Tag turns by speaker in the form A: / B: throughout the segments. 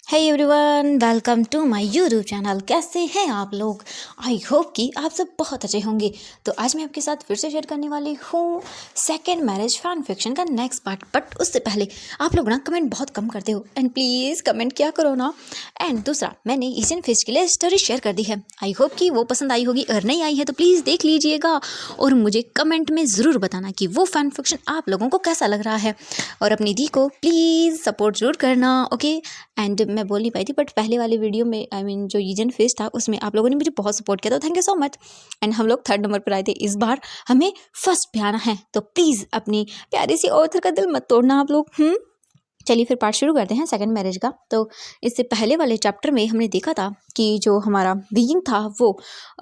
A: Hey everyone, welcome to my YouTube channel. कैसे हैं आप लोग? आई होप कि आप सब बहुत अच्छे होंगे। तो आज मैं आपके साथ फिर से शेयर करने वाली हूँ सेकंड मैरिज फैन फिक्शन का नेक्स्ट पार्ट। बट उससे पहले आप लोग ना कमेंट बहुत कम करते हो एंड प्लीज़ कमेंट किया करो ना। एंड दूसरा, मैंने एशियन फिश के लिए स्टोरी शेयर कर दी है। आई होप कि वो पसंद आई होगी। अगर नहीं आई है तो प्लीज़ देख लीजिएगा और मुझे कमेंट में ज़रूर बताना कि वो फैन फिक्शन आप लोगों को कैसा लग रहा है। और अपनी दी को प्लीज़ सपोर्ट ज़रूर करना, ओके। एंड मैं बोल नहीं पाई थी बट पहले वाले वीडियो में जो रीजन फेस था उसमें आप लोगों ने मुझे बहुत सपोर्ट किया, तो thank you so much. And हम लोग 3rd नंबर पर आए थे। इस बार हमें फर्स्ट पे आना है, तो प्लीज़ अपनी प्यारी सी ऑथर का दिल मत तोड़ना आप लोग। चलिए फिर पार्ट शुरू करते हैं सेकंड मैरिज का। तो इससे पहले वाले चैप्टर में हमने देखा था कि जो हमारा बीइंग था वो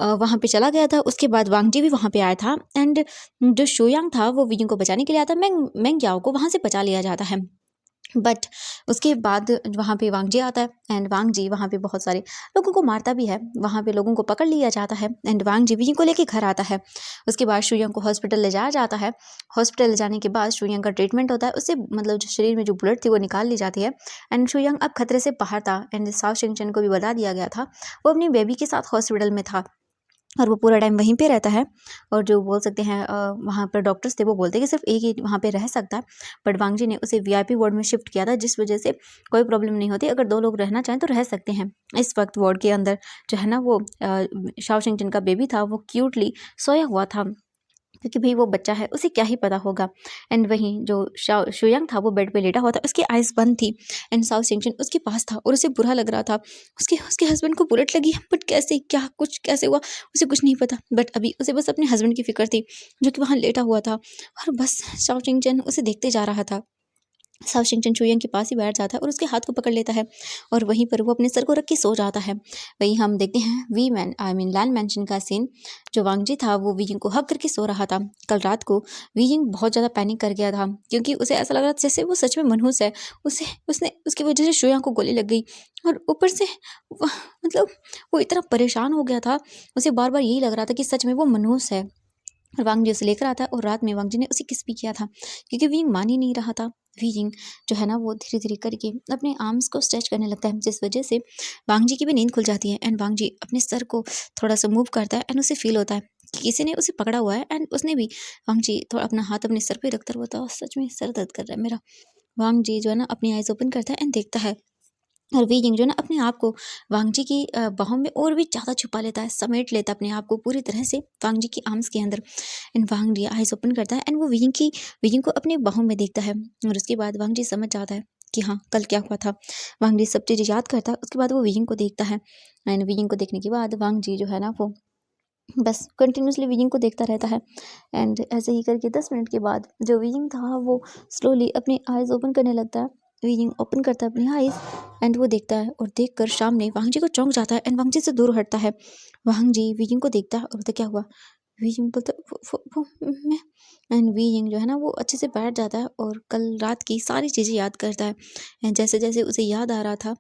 A: वहाँ पे चला गया था। उसके बाद वांगजी भी वहाँ पे आया था एंड जो शोयांग था वो बीइंग को बचाने के लिए आया था। मैंग याओ को वहाँ से बचा लिया जाता है। बट उसके बाद वहाँ पे वांगजी आता है एंड वांगजी वहाँ पे बहुत सारे लोगों को मारता भी है। वहाँ पे लोगों को पकड़ लिया जाता है एंड वांगजी बीइंग को लेके घर आता है। उसके बाद शुयांग को हॉस्पिटल ले जाया जाता है। हॉस्पिटल ले जाने के बाद शुयांग का ट्रीटमेंट होता है। उससे मतलब जो शरीर में जो ब्लड थी वो निकाल ली जाती है एंड शुयांग अब खतरे से बाहर था एंड साओ शिंगचन को भी बता दिया गया था। वो अपनी बेबी के साथ हॉस्पिटल में था और वो पूरा टाइम वहीं पे रहता है। और जो बोल सकते हैं वहाँ पर डॉक्टर्स थे वो बोलते हैं कि सिर्फ एक ही वहाँ पे रह सकता है। बट वांगजी ने उसे वीआईपी वार्ड में शिफ्ट किया था, जिस वजह से कोई प्रॉब्लम नहीं होती। अगर 2 लोग रहना चाहें तो रह सकते हैं। इस वक्त वार्ड के अंदर जो है ना वो शाओ शिंगचन का बेबी था वो क्यूटली सोया हुआ था, क्योंकि भाई वो बच्चा है, उसे क्या ही पता होगा। एंड वहीं जो शुयांग था वो बेड पे लेटा हुआ था, उसकी आइज़ बंद थी एंड साओ शिंगचन उसके पास था और उसे बुरा लग रहा था। उसके उसके हस्बैंड को बुलेट लगी है बट कैसे, क्या, कुछ कैसे हुआ उसे कुछ नहीं पता। बट अभी उसे बस अपने हस्बैंड की फिक्र थी जो कि वहाँ लेटा हुआ था और बस साओ शिंगचन उसे देखते जा रहा था। साओ शिंगचन शुयांग के पास ही बैठ जाता है और उसके हाथ को पकड़ लेता है और वहीं पर वो अपने सर को रख के सो जाता है। वहीं हम देखते हैं लैंड मैंशन का सीन। जो वांगजी था वो वीइंग को हग करके सो रहा था। कल रात को वीइंग बहुत ज़्यादा पैनिक कर गया था क्योंकि उसे ऐसा लग रहा था जैसे वो सच में मनहूस है। उसे उसने उसकी वजह से शुयांग को गोली लग गई और ऊपर से मतलब वो इतना परेशान हो गया था। उसे बार बार यही लग रहा था कि सच में वो मनहूस है। और वांगजी उसे लेकर आता है और रात में वांगजी ने उसे किस भी किया था क्योंकि वीइंग मान ही नहीं रहा था। वीइंग जो है ना वो धीरे धीरे करके अपने आर्म्स को स्ट्रेच करने लगता है, जिस वजह से वांगजी की भी नींद खुल जाती है एंड वांगजी अपने सर को थोड़ा सा मूव करता है एंड उसे फील होता है कि किसी ने उसे पकड़ा हुआ है एंड उसने भी वांगजी थोड़ा अपना हाथ अपने सर पे रखकर बताओ सच में सर दर्द कर रहा है मेरा। वांगजी जो है ना अपनी आइज ओपन करता है एंड देखता है और वीइंग जो है ना अपने आप को वांगजी की बाहों में और भी ज़्यादा छुपा लेता है, समेट लेता है अपने आप को पूरी तरह से वांगजी की आर्म्स के अंदर। एंड वांगजी आइज ओपन करता है एंड वो वीइंग को अपने बाहों में देखता है और उसके बाद वांगजी समझ जाता है कि हाँ कल क्या हुआ था। वांगजी सब चीज़ें याद करता है। उसके बाद वो वीइंग को देखता है एंड वीइंग को देखने के बाद वांगजी जो है ना वो बस कंटिन्यूसली वीइंग को देखता रहता है। एंड ऐसे ही करके 10 मिनट के बाद जो वीइंग था वो स्लोली अपनी आइज़ ओपन करने लगता है। वीइंग ओपन करता है अपनी आइज़ एंड वो देखता है और देखकर सामने वांगजी को चौंक जाता है एंड वांगजी से दूर हटता है। वांगजी वीइंग को देखता है और बोलता क्या हुआ? वीइंग बोलता वो मैं। एंड वीइंग जो है ना वो अच्छे से बैठ जाता है और कल रात की सारी चीज़ें याद करता है। एंड जैसे जैसे उसे याद आ रहा था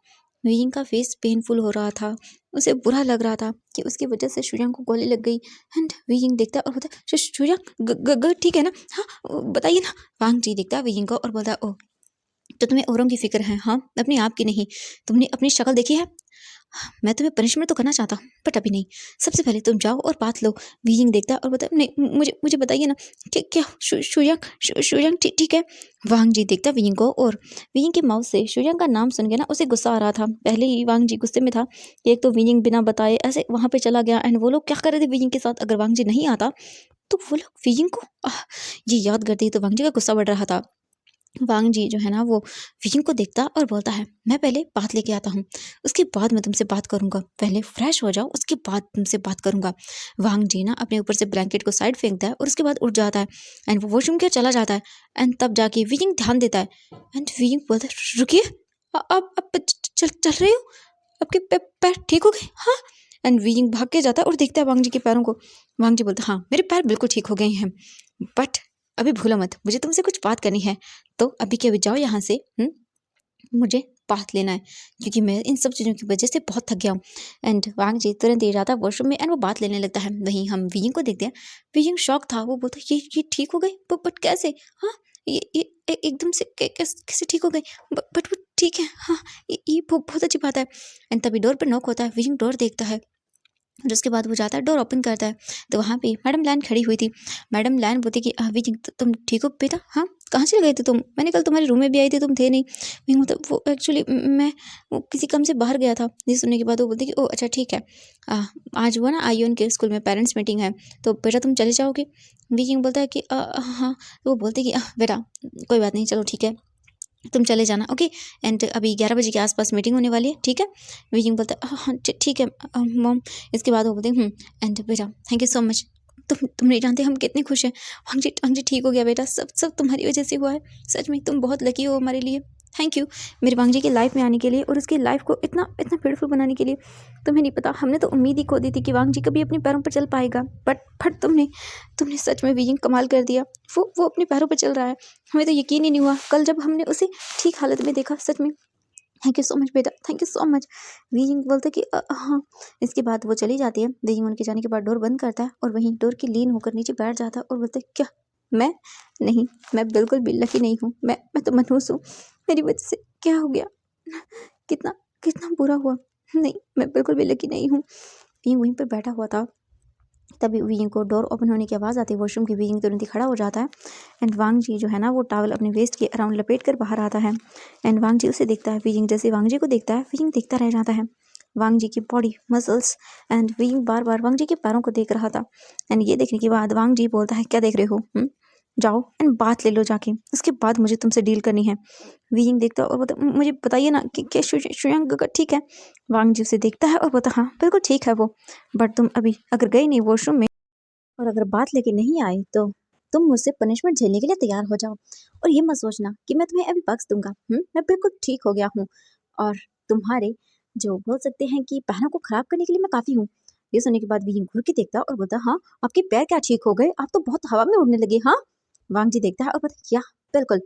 A: वीइंग का फेस पेनफुल हो रहा था। उसे बुरा लग रहा था कि उसकी वजह से शुयांग को गोली लग गई। एंड वीइंग देखता है और बोलता है शुयांग ठीक है ना? हाँ बताइए ना। वांगजी देखता है वीइंग को और बोलता है ओह, तो तुम्हें औरों की फिक्र है, हाँ अपने आप की नहीं। तुमने अपनी शक्ल देखी है? मैं तुम्हें पनिशमेंट तो करना चाहता हूँ बट अभी नहीं। सबसे पहले तुम जाओ और बात लो। वीइंग देखता है और बोलता है नहीं, मुझे मुझे बताइए ना कि क्या शुयांग ठीक है? वांग जी देखता है वीइंग को और वीइंग के माउथ से शुयांग का नाम सुन के ना उसे गुस्सा आ रहा था। पहले ही वांग जी गुस्से में था कि एक तो वीइंग बिना बताए ऐसे वहाँ पे चला गया एंड वो लोग क्या कर रहे थे वीइंग के साथ। अगर वांग जी नहीं आता तो वो लोग वीइंग को ये याद करते ही तो वांग जी का गुस्सा बढ़ रहा था। वांग जी जो है ना वो वीइंग को देखता और बोलता है मैं पहले बात लेके आता हूँ, उसके बाद मैं तुमसे बात करूंगा। पहले फ्रेश हो जाओ उसके बाद तुमसे बात करूंगा। वांग जी ना अपने ऊपर से ब्लैंकेट को साइड फेंकता है और उसके बाद उठ जाता है एंड वो वॉशरूम के चला जाता है। एंड तब जाके वीइंग ध्यान देता है एंड वीइंग बोलता है रुकिए, आप चल रहे हो? आपके पैर ठीक हो गए? हाँ। एंड वीइंग भाग के जाता है और देखता है वांग जी के पैरों को। वांग जी बोलता है हाँ मेरे पैर बिल्कुल ठीक हो गए हैं बट अभी भूलो मत मुझे तुमसे कुछ बात करनी है। तो अभी के अभी जाओ यहाँ से। मुझे बात लेना है क्योंकि मैं इन सब चीज़ों की वजह से बहुत थक गया हूँ। एंड वांग जी तुरंत ही जाता है वॉशरूम में एंड वो बात लेने लगता है। वहीं हम वीइंग को देखते हैं। वीइंग शॉक था, वो बोलता है ये ठीक हो गई बट कैसे? हाँ एकदम से कैसे ठीक हो गई? बट वो ठीक है, हाँ, ये बहुत अच्छी बात है। एंड तभी डोर पर नॉक होता है। विजिंग डोर देखता है और उसके बाद वो जाता है, डोर ओपन करता है, तो वहाँ पे मैडम लैन खड़ी हुई थी। मैडम लैन बोलती कि विजिंग तुम ठीक हो बेटा? हाँ, कहाँ चले गए थे तुम? मैंने कल तुम्हारे रूम में भी आई थी, तुम थे नहीं। विजिंग मतलब वो एक्चुअली मैं वो किसी काम से बाहर गया था। ये सुनने के बाद वो बोलती कि ओह अच्छा ठीक है, आज वो ना आयुन के स्कूल में पेरेंट्स मीटिंग है, तो बेटा तुम चले जाओगे? विजिंग बोलता है कि हाँ। तो वो बोलती कि बेटा कोई बात नहीं, चलो ठीक है, तुम चले जाना, ओके। एंड अभी 11 बजे के आसपास मीटिंग होने वाली है, ठीक है। विजिंग बोलता है हाँ ठीक है मॉम। इसके बाद वो बोलते हैं एंड बेटा थैंक यू सो मच, तुम नहीं जानते हम कितने खुश हैं। वांग जी ठीक हो गया बेटा, सब तुम्हारी वजह से हुआ है। सच में तुम बहुत लकी हो हमारे लिए। थैंक यू मेरे वांग जी की लाइफ में आने के लिए और उसकी लाइफ को इतना इतना ब्यूटीफुल बनाने के लिए। तुम्हें नहीं पता, हमने तो उम्मीद ही खो दी थी कि वांग जी कभी अपने पैरों पर चल पाएगा, बट तुमने सच में विजिंग कमाल कर दिया। वो अपने पैरों पर चल रहा है। हमें तो यकीन ही नहीं हुआ कल जब हमने उसे ठीक हालत में देखा। सच में थैंक यू सो मच बेटा, thank you so much. Wheezing बोलता कि हाँ। इसके बाद वो चली जाती है। विजिंग उनके जाने के बाद डोर बंद करता है और वहीं डोर की लीन होकर नीचे बैठ जाता है और बोलता है क्या मैं नहीं, मैं बिल्कुल भी लकी नहीं हूँ। मैं तो मनहूस हूँ। मेरी वजह से क्या हो गया? कितना कितना बुरा हुआ। नहीं, मैं बिल्कुल भी लकी नहीं हूँ। विजिंग वहीं पर बैठा हुआ था, तभी विजिंग को डोर ओपन होने की आवाज़ आती है वॉशरूम की। विजिंग तुरंत ही खड़ा हो जाता है एंड वांग जी जो है ना वो टॉवल अपने वेस्ट के अराउंड लपेट कर बाहर आता है एंड वांग जी उसे देखता है। विजिंग जैसे वांग जी को देखता है, विजिंग देखता रह जाता है वांग जी की बॉडी मसल्स एंड विजिंग बार बार वांग जी के पैरों को देख रहा था। एंड ये देखने के बाद वांग जी बोलता है क्या देख रहे हो? जाओ एंड बात ले लो जाके, उसके बाद मुझे तुमसे डील करनी है। विजिंग देखता है और बोलता मुझे बताइए ना कि क्या श्रेयांक का ठीक है? वांग जी उसे देखता है और बोलता हाँ बिल्कुल ठीक है वो, बट तुम अभी अगर गए नहीं वॉशरूम में और अगर बात लेके नहीं आए तो तुम मुझसे पनिशमेंट झेलने के लिए तैयार हो जाओ। और ये मत सोचना कि मैं तुम्हें अभी बख्श दूंगा। मैं बिल्कुल ठीक हो गया हूँ और तुम्हारे जो बोल सकते हैं कि पैरों को खराब करने के लिए मैं काफ़ी हूँ। ये सुनने के बाद विजिंग घूर के देखता और बोलता हाँ आपके पैर क्या ठीक हो गए? आप तो बहुत हवा में उड़ने लगे। हाँ, वांग जी देखता है और बोलता क्या बिल्कुल,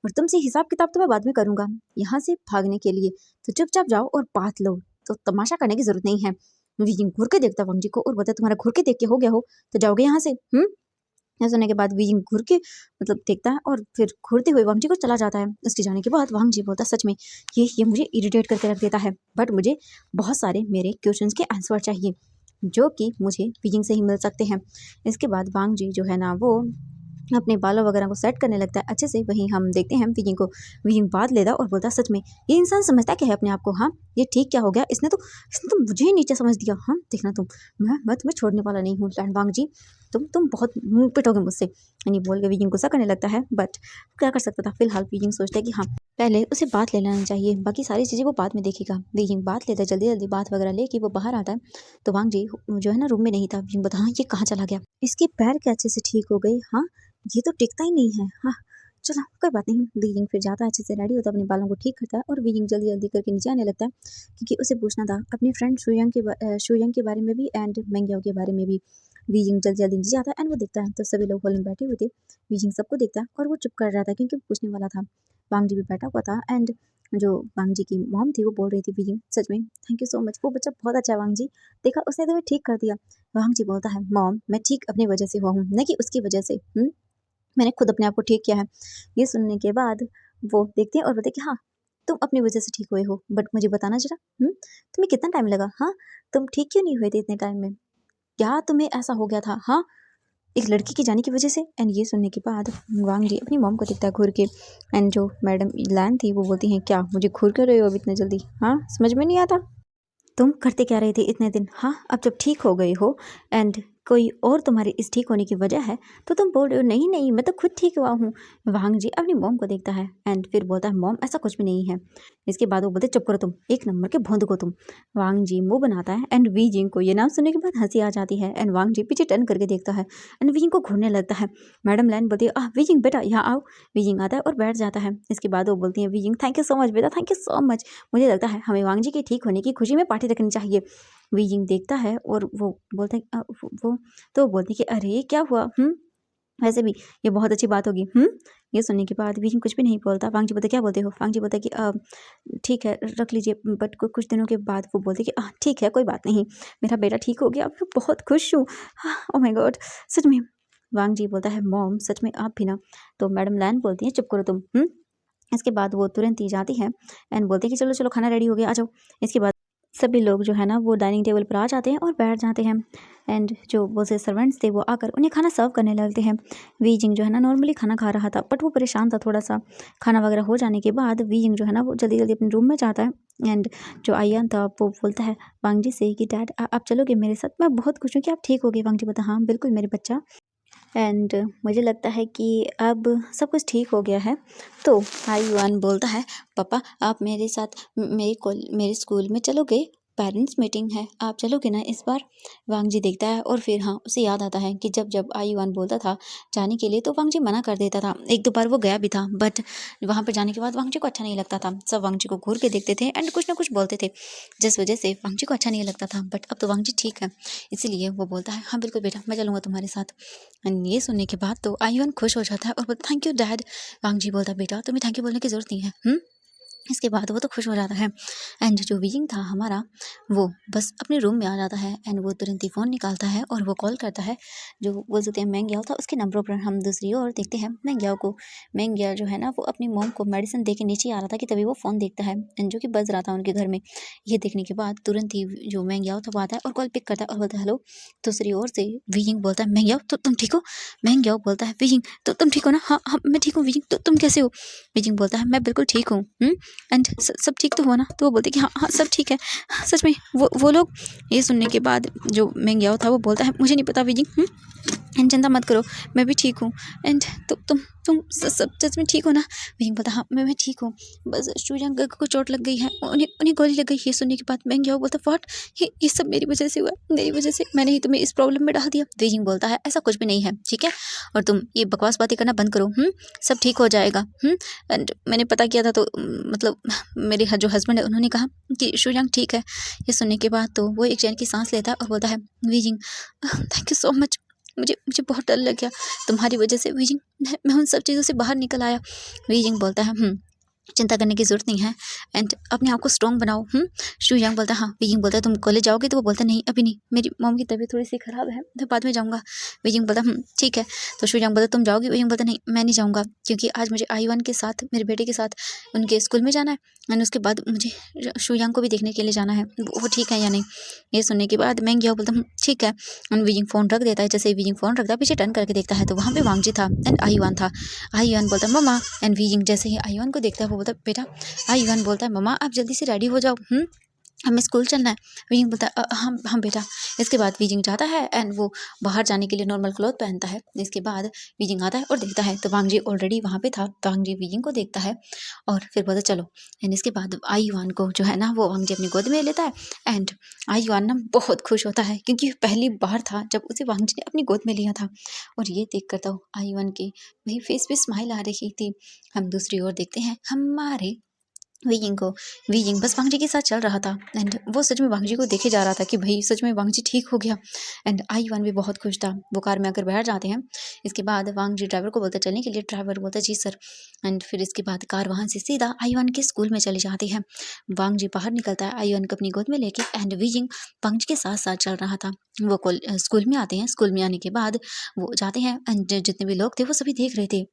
A: और तुमसे हिसाब किताब तो मैं बाद में करूंगा। यहाँ से भागने के लिए तो चुपचाप जाओ और बात लो, तो तमाशा करने की जरूरत नहीं है। विजिंग घूर के देखता वांग जी को और बोलता तुम्हारा घूर के देख के हो गया हो तो जाओगे यहाँ से। यह सुनने के बाद विजिंग घूर के मतलब देखता है और फिर घूरते हुए वांग जी को चला जाता है। उसके जाने के बाद वांग जी बोलता सच में ये मुझे इरिटेट करके रख देता है, बट मुझे बहुत सारे मेरे क्वेश्चंस के आंसर चाहिए जो कि मुझे विजिंग से ही मिल सकते हैं। इसके बाद वांग जी जो है ना वो अपने बालों वगैरह को सेट करने लगता है अच्छे से। वहीं हम देखते हैं विजिंग को। विजिंग बात लेता और बोलता सच में ये इंसान समझता क्या है अपने आप को? हाँ, ये ठीक क्या हो गया? इसने तो मुझे ही नीचे समझ दिया। हाँ देखना तुम, मैं तुम्हें छोड़ने वाला नहीं हूँ लैंडवांग जी, तुम बहुत मुंह पिटोगे मुझसे। यानी बोल के विजिंग गुस्सा करने लगता है, बट क्या कर सकता था। फिलहाल विजिंग सोचता है कि हाँ पहले उसे बात ले लेना चाहिए, बाकी सारी चीज़ें वो बाद में देखेगा। विजिंग बात लेता है, जल्दी जल्दी बात वगैरह लेके वो बाहर आता है तो वांग जी जो है ना रूम में नहीं था। विजिंग बता हाँ ये कहाँ चला गया? इसके पैर के अच्छे से ठीक हो गए? हाँ, ये तो टिकता ही नहीं है। हाँ चलो कोई बात नहीं। विजिंग फिर जाता है, अच्छे से रेडी होता है, अपने बालों को ठीक करता है और विजिंग जल्दी जल्दी करके नीचे आने लगता है क्योंकि उसे पूछना था अपने फ्रेंड शुयंग के बारे में भी एंड मेंग्याओ के बारे में भी। विजिंग जल्दी जल्दी नीचे आता है एंड वो देखता है तो सभी लोग हॉल में बैठे हुए थे। विजिंग सबको देखता है और वो चुप कर रहा था क्योंकि वो पूछने वाला था। वांग जी भी बैठा हुआ था एंड जो वांग जी की मॉम थी वो बोल रही थी विजिंग सच में थैंक यू सो मच, वो बच्चा बहुत अच्छा है वांग जी, देखा उसने तुम्हें ठीक कर दिया। वांग जी बोलता है मॉम मैं ठीक अपनी वजह से हुआ हूँ, न कि उसकी वजह से। मैंने खुद अपने आप को ठीक किया है। ये सुनने के बाद वो देखते हैं और बोलते हैं कि हाँ तुम अपनी वजह से ठीक हुए हो, बट मुझे बताना जरा तुम्हें कितना टाइम लगा? हाँ, तुम ठीक क्यों नहीं हुए थे इतने टाइम में? क्या तुम्हें ऐसा हो गया था? हाँ, एक लड़की के जाने की वजह से। एंड ये सुनने के बाद वांग जी अपनी मॉम को देखता है घूर के एंड जो मैडम लैन थी वो बोलती हैं क्या मुझे घूर कर रहे हो अब इतने जल्दी? हाँ, समझ में नहीं आता तुम करते क्या रहे थे इतने दिन? हाँ, अब जब ठीक हो गए हो एंड कोई और तुम्हारे इस ठीक होने की वजह है तो तुम बोल रहे हो नहीं नहीं मैं तो खुद ठीक हुआ हूँ। वांग जी अपनी मॉम को देखता है एंड फिर बोलता है मॉम ऐसा कुछ भी नहीं है। इसके बाद वो बोलते चुप करो तुम, एक नंबर के भोंद को तुम। वांग जी मुंह बनाता है एंड वी जिंग को ये नाम सुनने के बाद हंसी आ जाती है एंड वांग जी पीछे टर्न करके देखता है एंड वी जिंग को घूरने लगता है। मैडम लैन बोलती है वी जिंग बेटा यहाँ आओ। वी जिंग आता है और बैठ जाता है। इसके बाद वो बोलती है Wei Ying thank you so much बेटा, थैंक यू सो मच। मुझे लगता है हमें वांग जी के ठीक होने की खुशी में पार्टी रखनी चाहिए। विजिंग देखता है और वो बोलता है वो तो बोलती है कि अरे क्या हुआ? वैसे भी ये बहुत अच्छी बात होगी। ये सुनने के बाद विजिंग कुछ भी नहीं बोलता। वांग जी बोलते क्या बोलते हो? वांग जी बोलता कि ठीक है रख लीजिए, बट कुछ दिनों के बाद वो बोलते कि ठीक है कोई बात नहीं, मेरा बेटा ठीक हो गया, अब मैं बहुत खुश हूँ। ओह माय गॉड, सच में वांग जी बोलता है मॉम सच में आप भी ना। तो मैडम लैन बोलती है चुप करो तुम। इसके बाद वो तुरंत ही जाती है एंड बोलती है कि चलो चलो खाना रेडी हो गया, आ जाओ। इसके बाद सभी लोग जो है ना वो डाइनिंग टेबल पर आ जाते हैं और बैठ जाते हैं एंड जो वो से सर्वेंट्स थे वो आकर उन्हें खाना सर्व करने लगते हैं। वी जिंग जो है ना नॉर्मली खाना खा रहा था बट वो परेशान था थोड़ा सा। खाना वगैरह हो जाने के बाद वी जिंग जो है ना वो जल्दी जल्दी अपने रूम में जाता है एंड जो आयान था वो बोलता है वांग जी से कि डैड आप चलोगे मेरे साथ, मैं बहुत खुश हूँ कि आप ठीक हो गए। वांग जी बोलता हाँ बिल्कुल मेरे बच्चा। एंड मुझे लगता है कि अब सब कुछ ठीक हो गया है। तो आयुआन बोलता है पापा आप मेरे साथ मेरे स्कूल में चलोगे, पेरेंट्स मीटिंग है, आप चलोगे ना इस बार। वांग जी देखता है और फिर हाँ उसे याद आता है कि जब जब आयुआन बोलता था जाने के लिए तो वांग जी मना कर देता था। एक दो बार वो गया भी था बट वहाँ पर जाने के बाद वांग जी को अच्छा नहीं लगता था। सब वांग जी को घूर के देखते थे एंड कुछ ना कुछ बोलते थे जिस वजह से वांग जी को अच्छा नहीं लगता था। बट अब तो वांग जी ठीक है, इसीलिए वो बोलता है हाँ बिल्कुल बेटा मैं चलूँगा तुम्हारे साथ। एंड ये सुनने के बाद तो आयुन खुश हो जाता है और बोलता थैंक यू डैड। वांग जी बोलता बेटा तुम्हें थैंक यू बोलने की जरूरत नहीं है। इसके बाद वो तो खुश हो जाता है एंड जो वीजिंग था हमारा वो बस अपने रूम में आ जाता है एंड वो तुरंत ही फ़ोन निकालता है और वो कॉल करता है जो बोल सकते हैं मैंग याओ था उसके नंबरों पर। हम दूसरी ओर देखते हैं मैंग याओ को। मैंग याओ जो है ना वो अपनी मॉम को मेडिसिन दे के नीचे आ रहा था कि तभी वो फ़ोन देखता है एंड जो कि बज रहा था उनके घर में। ये देखने के बाद तुरंत ही जो मैंग याओ था वो आता है और कॉल पिक करता है और बोलता है हेलो। दूसरी ओर से वीजिंग बोलता है मैंग याओ तो तुम ठीक हो। मैंग याओ बोलता है वीजिंग तो तुम ठीक हो ना। हाँ हाँ मैं ठीक हूँ वीजिंग, तो तुम कैसे हो। वीजिंग बोलता है मैं बिल्कुल ठीक हूँ एंड सब ठीक तो हुआ ना। तो वो बोलते कि हाँ हाँ सब ठीक है। हाँ, सच में वो लोग। ये सुनने के बाद जो मेंग्याओ था वो बोलता है मुझे नहीं पता विजिंग एंड चिंता मत करो मैं भी ठीक हूँ। एंड तुम सब सच में ठीक हो ना। विजिंग बोलता हाँ मैं ठीक हूँ, बस शुयांग को चोट लग गई है, उन्हें उन्हें गोली लग गई। ये सुनने के बाद मेंग्याओ बोलता व्हाट, ये सब मेरी वजह से हुआ, मेरी वजह से मैंने ही तुम्हें इस प्रॉब्लम में डाल दिया। विजिंग बोलता है ऐसा कुछ भी नहीं है ठीक है, और तुम ये बकवास बातें करना बंद करो। सब ठीक हो जाएगा। एंड मैंने पता किया था तो मतलब मेरे जो हस्बैंड है उन्होंने कहा कि शुयांग ठीक है। ये सुनने के बाद तो वो एक चैन की सांस लेता है और बोलता है wheezing thank you so much, मुझे मुझे बहुत डर लग गया तुम्हारी वजह से वीजिंग, मैं उन सब चीज़ों से बाहर निकल आया। वीजिंग बोलता है चिंता करने की ज़रूरत नहीं है एंड अपने आप को स्ट्रॉन्ग बनाओ। शुयांग बोलता है हाँ। विजिंग बोलता है तुम कॉलेज जाओगे, तो वो बोलता है नहीं अभी नहीं, मेरी मॉम की तबीयत थोड़ी सी ख़राब है, मैं बाद में जाऊँगा। विजिंग बोलता ठीक है। तो शुयांग बोलता तुम जाओगी। विजिंग बोलता नहीं मैं नहीं जाऊँगा क्योंकि आज मुझे आईवन के साथ मेरे बेटे के साथ उनके स्कूल में जाना है एंड उसके बाद मुझे शुयांग को भी देखने के लिए जाना है, वो ठीक है या नहीं। ये सुनने के बाद मैं गया बोलता ठीक है। एंड विजिंग फ़ोन रख देता है। जैसे विजिंग फ़ोन रखता है पीछे टर्न करके देखता है तो वहाँ पे वांगजी था एंड आईवान था। आईवान बोलता मम्मा एंड विजिंग जैसे ही आईवान को देखता है वो बोलता बेटा। आईवान बोलता है मम्मा आप जल्दी से रेडी हो जाओ, हमें स्कूल चलना है। विजिंग बोलता है हम बेटा। इसके बाद विजिंग जाता है एंड वो बाहर जाने के लिए नॉर्मल क्लॉथ पहनता है। इसके बाद विजिंग आता है और देखता है तो वांगजी ऑलरेडी वहाँ पे था। वांगजी विजिंग को देखता है और फिर बोलता चलो। एंड इसके बाद आईवान को जो है ना वो वांगजी अपनी गोद में लेता है एंड आईवान ना बहुत खुश होता है क्योंकि पहली बार था जब उसे वांगजी ने अपनी गोद में लिया था। और ये देख कर तो आईवान के वही फेस पे स्माइल आ रही थी। हम दूसरी ओर देखते हैं हमारे वीयिंग बस वांगजी के साथ चल रहा था एंड वो सच में वांगजी को देखे जा रहा था कि भाई सच में वांगजी ठीक हो गया। एंड आईवान भी बहुत खुश था। वो कार में आकर बैठ जाते हैं। इसके बाद वांगजी ड्राइवर को बोलता चलने के लिए, ड्राइवर बोलता जी सर। एंड फिर इसके बाद कार वहाँ से सीधा आईवान के स्कूल में चली जाती है। वांगजी बाहर निकलता है आईवान को अपनी गोद में लेके एंड वीयिंग वांगजी के साथ साथ चल रहा था। वो स्कूल में आते हैं। स्कूल में आने के बाद वो जाते हैं एंड जितने भी लोग थे वो सभी देख रहे थे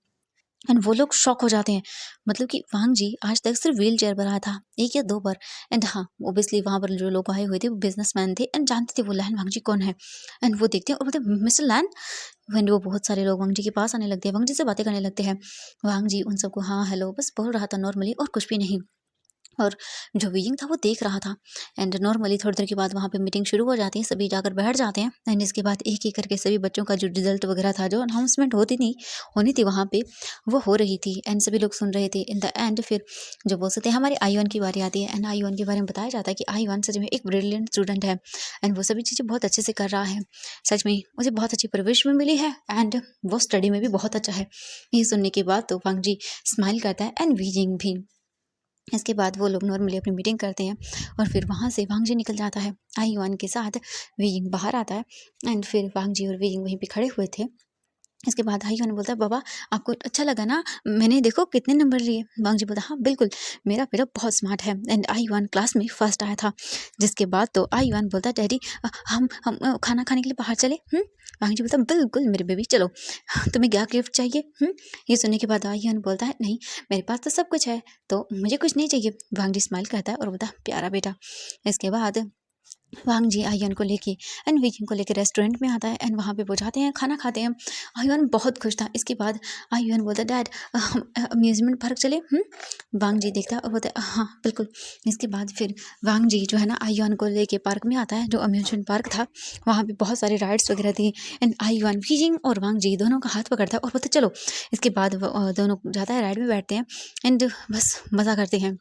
A: एंड वो लोग शॉक हो जाते हैं। मतलब कि वांगजी आज तक सिर्फ व्हील चेयर पर आया था एक या दो बार। एंड हाँ ओबियसली वहाँ पर जो लोग आए हुए थे वो बिजनेसमैन थे एंड जानते थे वो लैन वांगजी कौन है। एंड वो देखते हैं और बोलते मिस्टर लैन। एंड वो बहुत सारे लोग वांगजी के पास आने लगते हैं, वांगजी से बातें करने लगते हैं। वांगजी उन सबको हाँ हेलो बस बोल रहा था नॉर्मली और कुछ भी नहीं। और जो वीइंग था वो देख रहा था एंड नॉर्मली थोड़ी देर के बाद वहाँ पे मीटिंग शुरू हो जाती है। सभी जाकर बैठ जाते हैं एंड इसके बाद एक एक करके सभी बच्चों का जो रिजल्ट वगैरह था, जो अनाउंसमेंट होनी थी वहाँ पे, वो हो रही थी एंड सभी लोग सुन रहे थे। इन द एंड फिर जो बोल सकते हैं हमारे आईवान की बारी आती है एंड आईवान के बारे में बताया जाता है कि आईवान सच में एक ब्रिलियंट स्टूडेंट है एंड वो सभी चीज़ें बहुत अच्छे से कर रहा है। सच में मुझे बहुत अच्छी परवरिश भी मिली है एंड वो स्टडी में भी बहुत अच्छा है। ये सुनने के बाद तो वांगजी स्माइल करता है एंड वीजिंग भी। इसके बाद वो लोग नॉर्मली अपनी मीटिंग करते हैं और फिर वहाँ से वांगजी निकल जाता है आईवान के साथ। वीइंग बाहर आता है एंड फिर वांगजी और वीइंग वहीं पे खड़े हुए थे इसके बाद आयुन बोलता है, बाबा आपको अच्छा लगा ना, मैंने देखो कितने नंबर लिए। वांग जी बोलता है, हाँ बिल्कुल, मेरा बेटा बहुत स्मार्ट है एंड आयुन क्लास में फर्स्ट आया था। जिसके बाद तो आयुन बोलता है, डैडी हम खाना खाने के लिए बाहर चले। वांग जी बोलता है, बिल्कुल मेरे बेबी चलो, तुम्हें क्या गिफ्ट चाहिए? ये सुनने के बाद आयुन बोलता है, नहीं मेरे पास तो सब कुछ है, तो मुझे कुछ नहीं चाहिए। वांग जी स्माइल करता है और बोलता है, प्यारा बेटा। इसके बाद वांग जी आयुन को लेके एंड वीकिंग को लेके रेस्टोरेंट में आता है एंड वहाँ पे वो जाते हैं, खाना खाते हैं। आयुन बहुत खुश था। इसके बाद आयुन बोलता है, डैड हम अम्यूजमेंट पार्क चले। वांग जी देखता है और बोलता है, हाँ बिल्कुल। इसके बाद फिर वांग जी जो है ना आयुन को लेके पार्क में आता है, जो अम्यूजमेंट पार्क था। वहाँ पे बहुत सारे राइड्स वगैरह थी एंड आयुन वीजिंग और वांग जी दोनों का हाथ पकड़ता है और बोलता है, चलो। इसके बाद दोनों जाता है, राइड में बैठते हैं एंड बस मज़ा करते हैं।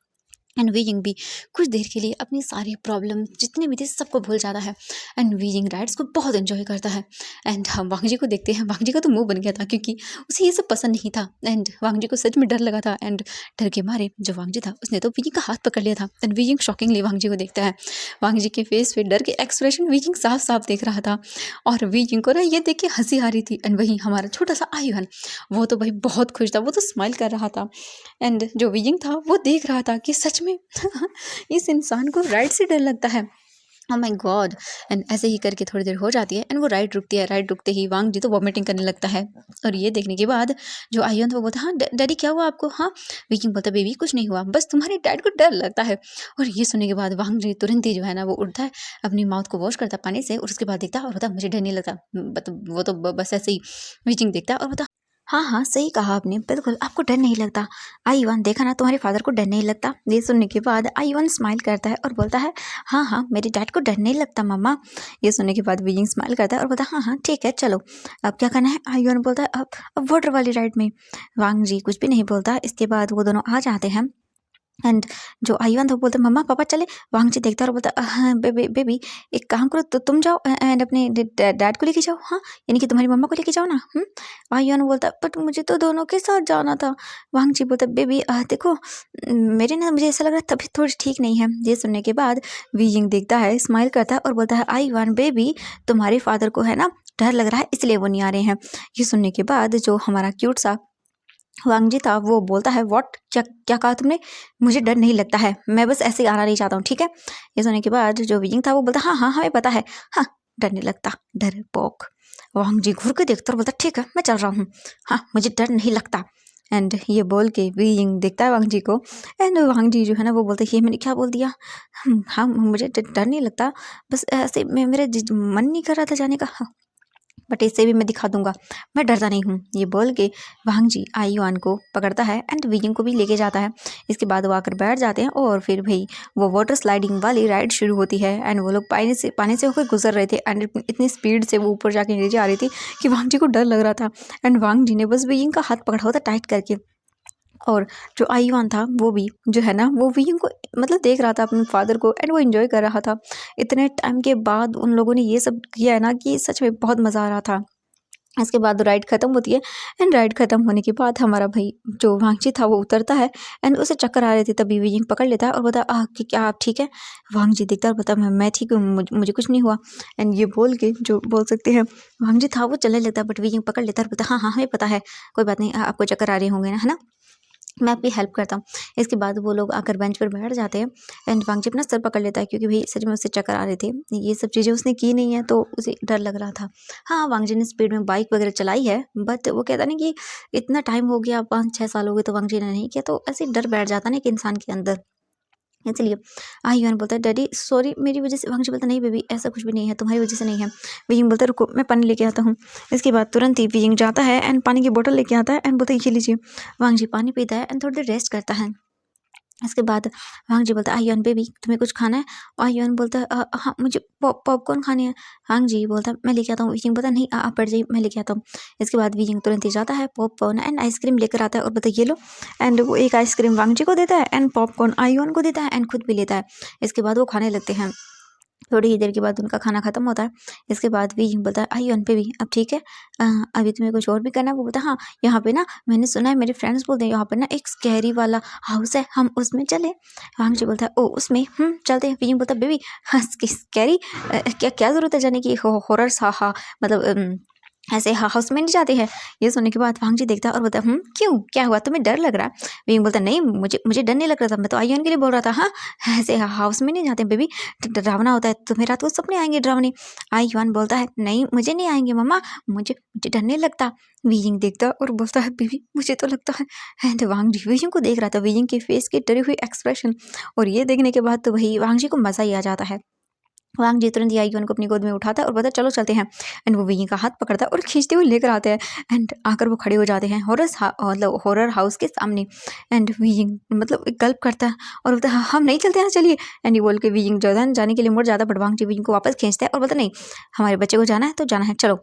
A: एंड वीजिंग भी कुछ देर के लिए अपनी सारी प्रॉब्लम जितने भी थे सबको भूल जाता है एंड वीजिंग राइड्स को बहुत एंजॉय करता है। एंड हम वांग जी को देखते हैं, वांग जी का तो मुंह बन गया था क्योंकि उसे ये सब पसंद नहीं था एंड वांग जी को सच में डर लगा था। एंड डर के मारे जो वांग जी था उसने तो वीजिंग का हाथ पकड़ लिया था एंड वीजिंग शॉकिंगली वांग जी को देखता है। वांग जी के फेस पे डर के एक्सप्रेशन वीजिंग साफ साफ देख रहा था और वीजिंग को ना ये देख के हंसी आ रही थी। एंड वहीं हमारा छोटा सा आयुन, वो तो भाई बहुत खुश था, वो तो स्माइल कर रहा था एंड जो वीजिंग था वो देख रहा था कि सच में इस इंसान को राइड से डर लगता है। Oh my God. एंड ऐसे ही करके थोड़ी देर हो जाती है एंड वो राइड रुकती है। राइड रुकते ही वांग जी तो वॉमिटिंग करने लगता है और ये देखने के बाद जो आयुन था वो बोलता है, हाँ डैडी क्या हुआ आपको? हाँ विकिंग बोलता है, बेबी कुछ नहीं हुआ, बस तुम्हारे डैड को डर लगता है। और ये सुनने के बाद वांग जी तुरंत ही जो है ना वो उठता है, अपनी माउथ को वॉश करता है पानी से और उसके बाद देखता है और बोलता है, मुझे डर नहीं लगता। वो तो बस ऐसे ही विचिंग देखता है और बोलता, हाँ हाँ सही कहा आपने, बिल्कुल आपको डर नहीं लगता। आईवान देखा ना, तुम्हारे फादर को डर नहीं लगता। ये सुनने के बाद आईवान स्माइल करता है और बोलता है, हाँ हाँ मेरे डैड को डर नहीं लगता मम्मा। ये सुनने के बाद विजिंग स्माइल करता है और बोलता है, हाँ हाँ ठीक है चलो, अब क्या करना है? आईवान बोलता है, अब वाटर वाली राइड में। वांग जी कुछ भी नहीं बोलता। इसके बाद वो दोनों आ जाते हैं एंड जो आयुन था वो बोलता, मम्मा पापा चले। वांग जी देखता है और बोलता, हाँ बेबी बेबी एक काम करो, तो तुम जाओ एंड अपने डैड को लेके जाओ। हाँ यानी कि तुम्हारी मम्मा को लेके जाओ ना। आयुन बोलता, बट मुझे तो दोनों के साथ जाना था। वांग जी बोलता, बेबी देखो मेरे ना, मुझे ऐसा लग रहा है तबीयत थोड़ी ठीक नहीं है। ये सुनने के बाद वीजिंग देखता है, स्माइल करता है और बोलता है, आयुन बेबी तुम्हारे फादर को है ना डर लग रहा है इसलिए वो नहीं आ रहे हैं। ये सुनने के बाद जो हमारा क्यूट सा वांग जी था वो बोलता है, व्हाट, क्या क्या कहा तुमने? मुझे डर नहीं लगता है, मैं बस ऐसे ही आना नहीं चाहता हूँ, ठीक है। ये सुनने के बाद जो विजिंग था वो बोलता, हाँ हाँ हमें पता है, हाँ डर नहीं लगता, डरपोक। वांग जी घूर के देखता और बोलता, ठीक है मैं चल रहा हूँ, हाँ मुझे डर नहीं लगता। एंड ये बोल के विजिंग देखता है वांग जी को एंड वांग जी जो है ना वो बोलते, ये मैंने क्या बोल दिया? हाँ मुझे डर नहीं लगता, बस ऐसे मेरा मन नहीं कर रहा था जाने का, हाँ बट इससे भी मैं दिखा दूंगा मैं डरता नहीं हूँ। ये बोल के वांग जी आयुआन को पकड़ता है एंड विजिंग को भी लेके जाता है। इसके बाद वो आकर बैठ जाते हैं और फिर भाई वो वाटर स्लाइडिंग वाली राइड शुरू होती है एंड वो लोग पानी से होकर गुजर रहे थे एंड इतनी स्पीड से वो ऊपर जाके नीचे आ रही थी कि वांग जी को डर लग रहा था। एंड वांग जी ने बस विजिंग का हाथ पकड़ा हुआ था टाइट करके और जो आयुआन था वो भी जो है ना वो विजिंग को मतलब देख रहा था अपने फादर को एंड वो एंजॉय कर रहा था। इतने टाइम के बाद उन लोगों ने ये सब किया है ना कि सच में बहुत मज़ा आ रहा था। इसके बाद राइड ख़त्म होती है एंड राइड ख़त्म होने के बाद हमारा भाई जो वांगची था वो उतरता है एंड उसे चक्कर आ रहे थे, तभी विजिंग पकड़ लेता है और बोलता कि क्या आप ठीक है? वांगजी देखता है और बोलता, मैं ठीक हूँ, मुझे कुछ नहीं हुआ। एंड ये बोल के जो बोल सकते हैं वांगजी था वो चलने लगता है बट विजिंग पकड़ लेता है और बोलता, हाँ हाँ हमें पता है, कोई बात नहीं, आपको चक्कर आ रहे होंगे ना, है ना, मैं आपकी हेल्प करता हूँ। इसके बाद वो लोग आकर बेंच पर बैठ जाते हैं एंड वांगजी अपना सर पकड़ लेता है क्योंकि भाई सच में उससे चक्कर आ रहे थे। ये सब चीज़ें उसने की नहीं है तो उसे डर लग रहा था। हाँ वांगजी ने स्पीड में बाइक वगैरह चलाई है बट वो कहता नहीं कि इतना टाइम हो गया, 5-6 साल हो गए तो वांगजी ने नहीं किया, तो ऐसे डर बैठ जाता ना एक इंसान के अंदर। इसलिए आयुआन बोलता है, डैडी सॉरी मेरी वजह से। वांगजी बोलता, नहीं बेबी ऐसा कुछ भी नहीं है, तुम्हारी वजह से नहीं है। विजिंग बोलता, रुको मैं पानी लेके आता हूँ। इसके बाद तुरंत ही विजिंग जाता है एंड पानी की बोतल लेके आता है एंड बोलता है, ये लीजिए। वांगजी पानी पीता है एंड थोड़ी देर रेस्ट करता है। इसके बाद वांगजी बोलता है, आयुआन बेबी तुम्हें कुछ खाना है? आयुआन बोलता है, हाँ मुझे पॉपकॉर्न खानी है। वांगजी बोलता है, मैं लेके आता हूँ। विजिंग बोलता है, नहीं आप बैठ जाइए मैं लेके आता हूँ। इसके बाद विजिंग तुरंत ही जाता है, पॉपकॉर्न एंड आइसक्रीम लेकर आता है और बोलता है, ये लो। एंड वो एक आइसक्रीम वांगजी को देता है एंड पॉपकॉर्न आयुआन को देता है एंड खुद भी लेता है। इसके बाद वो खाने लगते हैं। थोड़ी ही देर के बाद उनका खाना खत्म होता है। इसके बाद विजिंग बोलता है, आयुआन बेबी अब ठीक है, अभी तुम्हें कुछ और भी करना है? वो बोलता है, हाँ यहाँ पे ना मैंने सुना है, मेरे फ्रेंड्स बोलते हैं यहाँ पर ना एक स्कैरी वाला हाउस है, हम उसमें चले? वांगजी बोलता है, ओ उसमें चलते हैं। विजिंग बोलता है, बेबी हाँ स्कैरी क्या क्या ज़रूरत है जाने की, हॉरर सा, हाँ मतलब ऐसे हाउस में नहीं जाते हैं। ये सुनने के बाद वांग जी देखता है और बोलता है क्यों, क्या हुआ, तुम्हें डर लग रहा है? विंग बोलता है नहीं, मुझे मुझे डर नहीं लग रहा था, मैं तो आयुन के लिए बोल रहा था। हाँ, ऐसे हाउस में नहीं जाते बेबी, डरावना होता है, तुम्हें रात को सपने आएंगे डरावने। आयुन बोलता है नहीं, मुझे नहीं आएंगे मम्मा, मुझे मुझे डर नहीं लगता। विंग देखता है और बोलता है बेबी मुझे तो लगता है। एंड वांग जी विंग को देख रहा था, विंग के फेस के डरे हुए एक्सप्रेशन, और ये देखने के बाद तो वही वांग जी को मजा ही आ जाता है। वांग जी तुरंत यायुन को अपनी गोद में उठाता है और बोलता है चलो चलते हैं। एंड वो विंग का हाथ पकड़ता है और खींचते हुए लेकर आते हैं। एंड आकर वो खड़े हो जाते हैं मतलब हॉरर हाउस के सामने। एंड विंग मतलब एक गल्प करता है और बोलता है हम नहीं चलते हैं, चलिए। एंड ये बोल के विंग जो है जाने के लिए मुड़ जाता है, बट वांग जी विंग को वापस खींचता है और बोलता है नहीं, हमारे बच्चे को जाना है तो जाना है, चलो।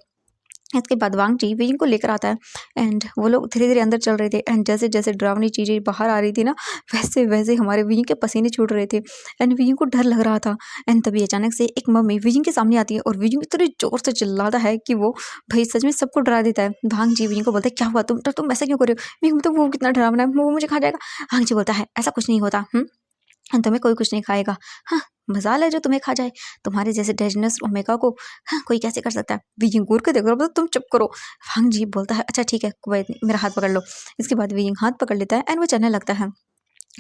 A: इसके बाद वांग जी विंग को लेकर आता है। एंड वो लोग धीरे धीरे अंदर चल रहे थे। एंड जैसे जैसे डरावनी चीज़ें बाहर आ रही थी ना, वैसे वैसे हमारे विंग के पसीने छूट रहे थे। एंड विंग को डर लग रहा था। एंड तभी अचानक से एक मम्मी विंग के सामने आती है और विंग इतने जोर से चिल्लाता है कि वो भाई सच में सबको डरा देता है। वांग जी विंग को बोलता है क्या हुआ, तुम ऐसा क्यों कर रहे हो? विंग तो वो कितना डरावना है, वो मुझे खा जाएगा। वांग जी बोलता है ऐसा कुछ नहीं होता, तुम्हें कोई कुछ नहीं खाएगा। हाँ, मजाल है जो तुम्हें खा जाए, तुम्हारे जैसे डेजनस ओमेगा को हाँ कोई कैसे कर सकता है? विजिंग घूर के देख रहा तुम चुप करो। वांग जी बोलता है अच्छा ठीक है, कोई बात नहीं, मेरा हाथ पकड़ लो। इसके बाद विजिंग हाथ पकड़ लेता है एंड वो चलने लगता है।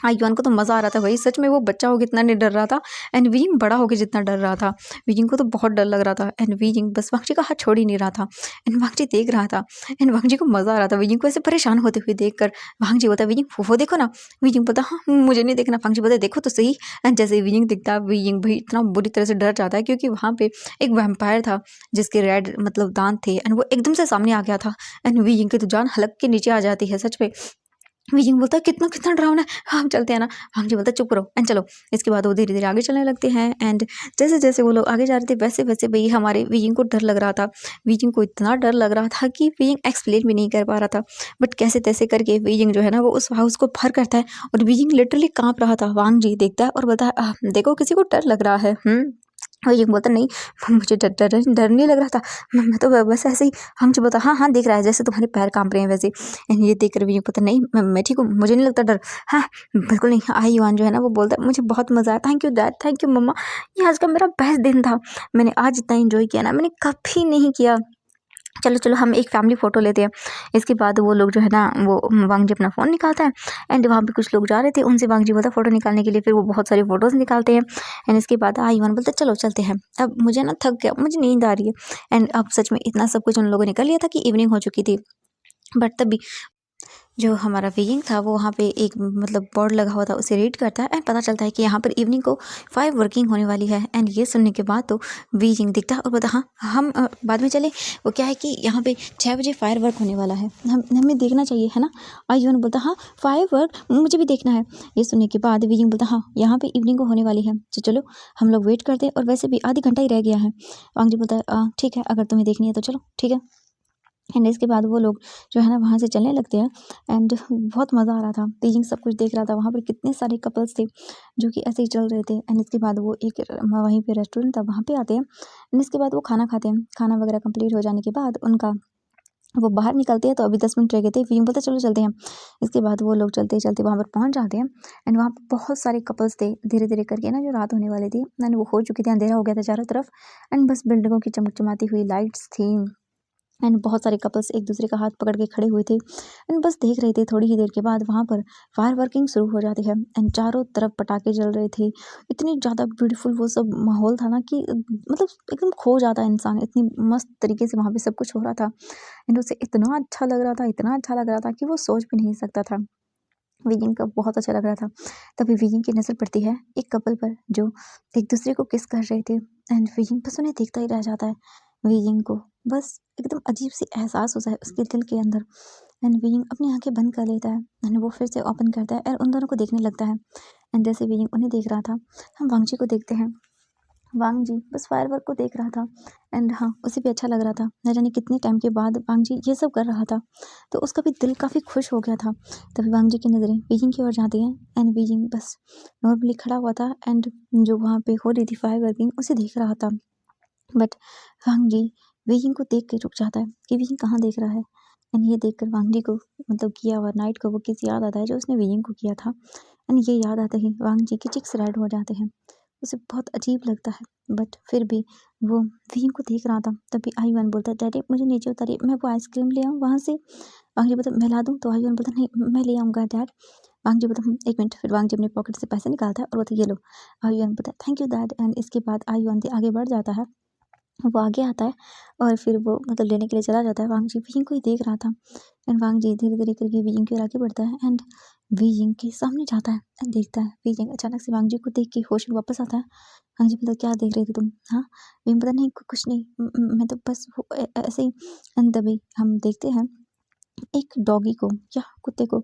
A: आयुआन को तो मज़ा आ रहा था भाई, सच में वो बच्चा होके इतना नहीं डर रहा था। एंड वीजिंग बड़ा होके जितना डर रहा था, वीजिंग को तो बहुत डर लग रहा था। एंड वीजिंग बस वांगजी का हाथ छोड़ ही नहीं रहा था। एंड वांगजी देख रहा था। एंड वांगजी को मज़ा आ रहा था वीजिंग को ऐसे परेशान होते हुए देख कर। वांगजी बोलता वीजिंग वो देखो ना। वीजिंग बोलता हाँ मुझे नहीं देखना। वांगजी बोलता देखो तो सही। एंड जैसे वीजिंग दिखता वीजिंग भाई इतना बुरी तरह से डर जाता है, क्योंकि वहाँ पे एक वैम्पायर था जिसके रेड मतलब दांत थे। एंड वो एकदम से सामने आ गया था। एंड वीजिंग की तो जान हलक के नीचे आ जाती है सच में। विजिंग बोलता है कितना कितना डरावना है, हाँ, हम चलते हैं ना। वांगजी बोलता है चुप रहो एंड चलो। इसके बाद वो धीरे धीरे आगे चलने लगते हैं। एंड जैसे जैसे वो लोग आगे जा रहे थे वैसे वैसे भाई हमारे विजिंग को डर लग रहा था। विजिंग को इतना डर लग रहा था कि विजिंग एक्सप्लेन भी नहीं कर पा रहा था। बट कैसे तैसे करके विजिंग जो है ना वो उस हाउस को भर करता है और विजिंग लिटरली कांप रहा था। वांगजी देखता है और बोलता है देखो किसी को डर लग रहा है। विजिंग बोलता नहीं, मुझे डर डर डर नहीं लग रहा था, मैं तो बस ऐसे ही। हम जो बोलता हाँ देख रहा है जैसे तुम्हारे पैर कांप रहे हैं वैसे। एंड ये देख कर विजिंग बोलता नहीं, मैं ठीक हूँ, मुझे नहीं लगता डर। हाँ बिल्कुल नहीं। आई युआन जो है ना वो बोलता है मुझे बहुत मज़ा आया, thank you dad, thank you मम्मा, ये आज का मेरा बेस्ट दिन था। मैंने आज इतना एंजॉय किया ना मैंने कभी नहीं किया। चलो चलो हम एक फैमिली फ़ोटो लेते हैं। इसके बाद वो लोग जो है ना वो वांगजी अपना फ़ोन निकालता है। एंड वहाँ पे कुछ लोग जा रहे थे, उनसे वांगजी बोलता है फ़ोटो निकालने के लिए। फिर वो बहुत सारी फ़ोटोज़ निकालते हैं। एंड इसके बाद आयुआन बोलता है चलो चलते हैं, अब मुझे ना थक गया, मुझे नींद आ रही है। एंड अब सच में इतना सब कुछ उन लोगों ने कर लिया था कि इवनिंग हो चुकी थी। बट तभी जो हमारा विंग था वो वहाँ पे एक मतलब बोर्ड लगा हुआ था, उसे रीड करता है एंड पता चलता है कि यहाँ पर इवनिंग को 5 वर्किंग होने वाली है। एंड ये सुनने के बाद तो विंग दिखता है और बोलता हाँ हम बाद में चले। वो क्या है कि यहाँ पे 6 बजे फायर वर्क होने वाला है, हमें देखना चाहिए है ना। आयुन बोलता हाँ फायर वर्क मुझे भी देखना है। ये सुनने के बाद विंग बोलता हाँ यहाँ पे इवनिंग को होने वाली है, तो चलो हम लोग वेट करते हैं, और वैसे भी आधी घंटा ही रह गया है। वांगजी बोलता है ठीक है, अगर तुम्हें देखनी है तो चलो ठीक है। एंड इसके बाद वो लोग जो है ना वहाँ से चलने लगते हैं। एंड बहुत मज़ा आ रहा था, बीजिंग सब कुछ देख रहा था। वहाँ पर कितने सारे कपल्स थे जो कि ऐसे ही चल रहे थे। एंड इसके बाद वो एक वहीं पे रेस्टोरेंट था, वहाँ पे आते हैं। एंड इसके बाद वो खाना खाते हैं। खाना वगैरह कंप्लीट हो जाने के बाद उनका वो बाहर निकलते हैं, तो अभी 10 मिनट रह गए थे। फिर बोलते चलो चलते हैं। इसके बाद वो लोग चलते चलते वहाँ पर पहुँच जाते हैं। एंड वहाँ पर बहुत सारे कपल्स थे, धीरे धीरे करके ना जो रात होने वाली थी एंड वो हो चुकी थी, अंधेरा हो गया था चारों तरफ। एंड बस बिल्डिंगों की चमकचमाती हुई लाइट्स थी। एंड बहुत सारे कपल्स एक दूसरे का हाथ पकड़ के खड़े हुए थे एंड बस देख रहे थे। थोड़ी ही देर के बाद वहाँ पर फायर वर्किंग शुरू हो जाती है एंड चारों तरफ पटाखे जल रहे थे। इतनी ज़्यादा ब्यूटीफुल वो सब माहौल था ना कि मतलब एकदम खो जाता है इंसान, इतनी मस्त तरीके से वहाँ पे सब कुछ हो रहा था। एंड उसे इतना अच्छा लग रहा था, इतना अच्छा लग रहा था कि वो सोच भी नहीं सकता था। विजिंग का बहुत अच्छा लग रहा था। तभी विजिंग की नज़र पड़ती है एक कपल पर जो एक दूसरे को किस कर रहे थे। एंड विजिंग बस उन्हें देखता ही रह जाता है। विजिंग को बस एकदम अजीब सी एहसास होता है उसके दिल के अंदर। एंड विजिंग अपनी आंखें बंद कर लेता है एंड वो फिर से ओपन करता है और उन दोनों को देखने लगता है। एंड जैसे विजिंग उन्हें देख रहा था, हम वांगजी को देखते हैं। वांग जी बस फायरवर्क को देख रहा था। एंड हाँ उसे भी अच्छा लग रहा था, न जाने कितने टाइम के बाद वांग जी ये सब कर रहा था, तो उसका भी दिल काफ़ी खुश हो गया था। तभी वांग जी की नज़रें बीजिंग की ओर जाती हैं एंड बीजिंग बस नॉर्मली खड़ा हुआ था एंड जो वहाँ पे हो रही थी फायर वर्किंग उसे देख रहा था। बट वांग जी बीजिंग को देख के रुक जाता है कि बीजिंग कहाँ देख रहा है। एंड ये देख कर वांग जी को मतलब किया हुआ नाइट को वो किस याद आता है जो उसने बीजिंग को किया था। एंड ये याद आते ही वांग जी के चिक्स रेड हो जाते हैं। उसे बहुत अजीब लगता है, बट फिर भी वो वीइंग को देख रहा था। तभी आयुआन बोलता है, डैडी मुझे नीचे उतारिए, मैं वो आइसक्रीम ले आऊँ वहाँ से। वांग जी बोलता, मैं ला दूँ? तो आयुआन बोलता, नहीं मैं ले आऊँगा डैड। वांग जी बोलता, एक मिनट। फिर वांग जी अपने पॉकेट से पैसे निकालता है और बोलता, ये लो। आयुआन बोलता, थैंक यू डैड। एंड इसके बाद आयुआन आगे बढ़ जाता है, वो आगे आता है और फिर वो मतलब लेने के लिए चला जाता है। वांग जी वीइंग को ही देख रहा था एंड वांग जी धीरे धीरे करके वीइंग की ओर आगे बढ़ता है एंड वीइंग के सामने जाता है एंड देखता है। वीइंग अचानक से वांग जी को देख के होश में वापस आता है। वांग जी बोलता, क्या देख रहे थे तुम? हाँ। वीइंग बोलता, नहीं कुछ नहीं, मैं तो बस वो ऐसे ही। एंड तभी हम देखते हैं एक डॉगी को या कुत्ते को,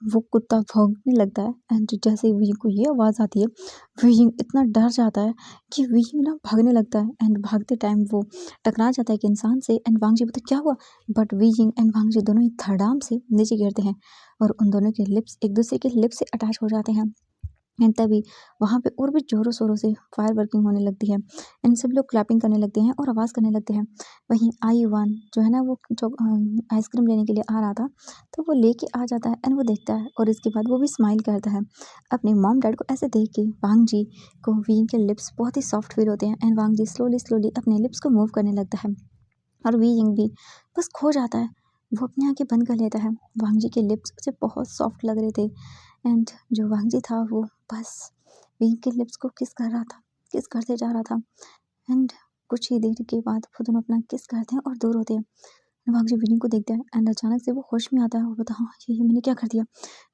A: वो कुत्ता भौंकने लगता है एंड जैसे ही विंग को ये आवाज़ आती है, विंग इतना डर जाता है कि विंग ना भागने लगता है एंड भागते टाइम वो टकरा जाता है एक इंसान से एंड वांग जी बोलते, क्या हुआ? बट विंग एंड वांग जी दोनों ही धड़ाम से नीचे गिरते हैं और उन दोनों के लिप्स एक दूसरे के लिप्स से अटैच हो जाते हैं। एंड तभी वहाँ पे और भी ज़ोरों शोरों से फायर वर्किंग होने लगती है एंड सब लोग क्लैपिंग करने लगते हैं और आवाज़ करने लगते हैं। वहीं आयुआन जो है ना, वो जो आइसक्रीम लेने के लिए आ रहा था, तो वो लेके आ जाता है एंड वो देखता है और इसके बाद वो भी स्माइल करता है अपने मॉम डैड को। ऐसे देख के वांग जी को वी के लिप्स बहुत ही सॉफ्ट फील होते हैं and Wangji slowly slowly अपने लिप्स को मूव करने लगता है और वी यिंग भी बस खो जाता है। वो अपनी आंखें बंद कर लेता है। वांग जी के लिप्स उसे बहुत सॉफ्ट लग रहे थे एंड जो वांग जी था वो बस वी के लिप्स को किस कर रहा था, किस करते जा रहा था एंड कुछ ही देर के बाद वो दोनों अपना किस करते हैं और दूर होते हैं। वांग जी विनिंग को देखता है एंड अचानक से वो होश में आता है और बोलता, हाँ ये मैंने क्या कर दिया?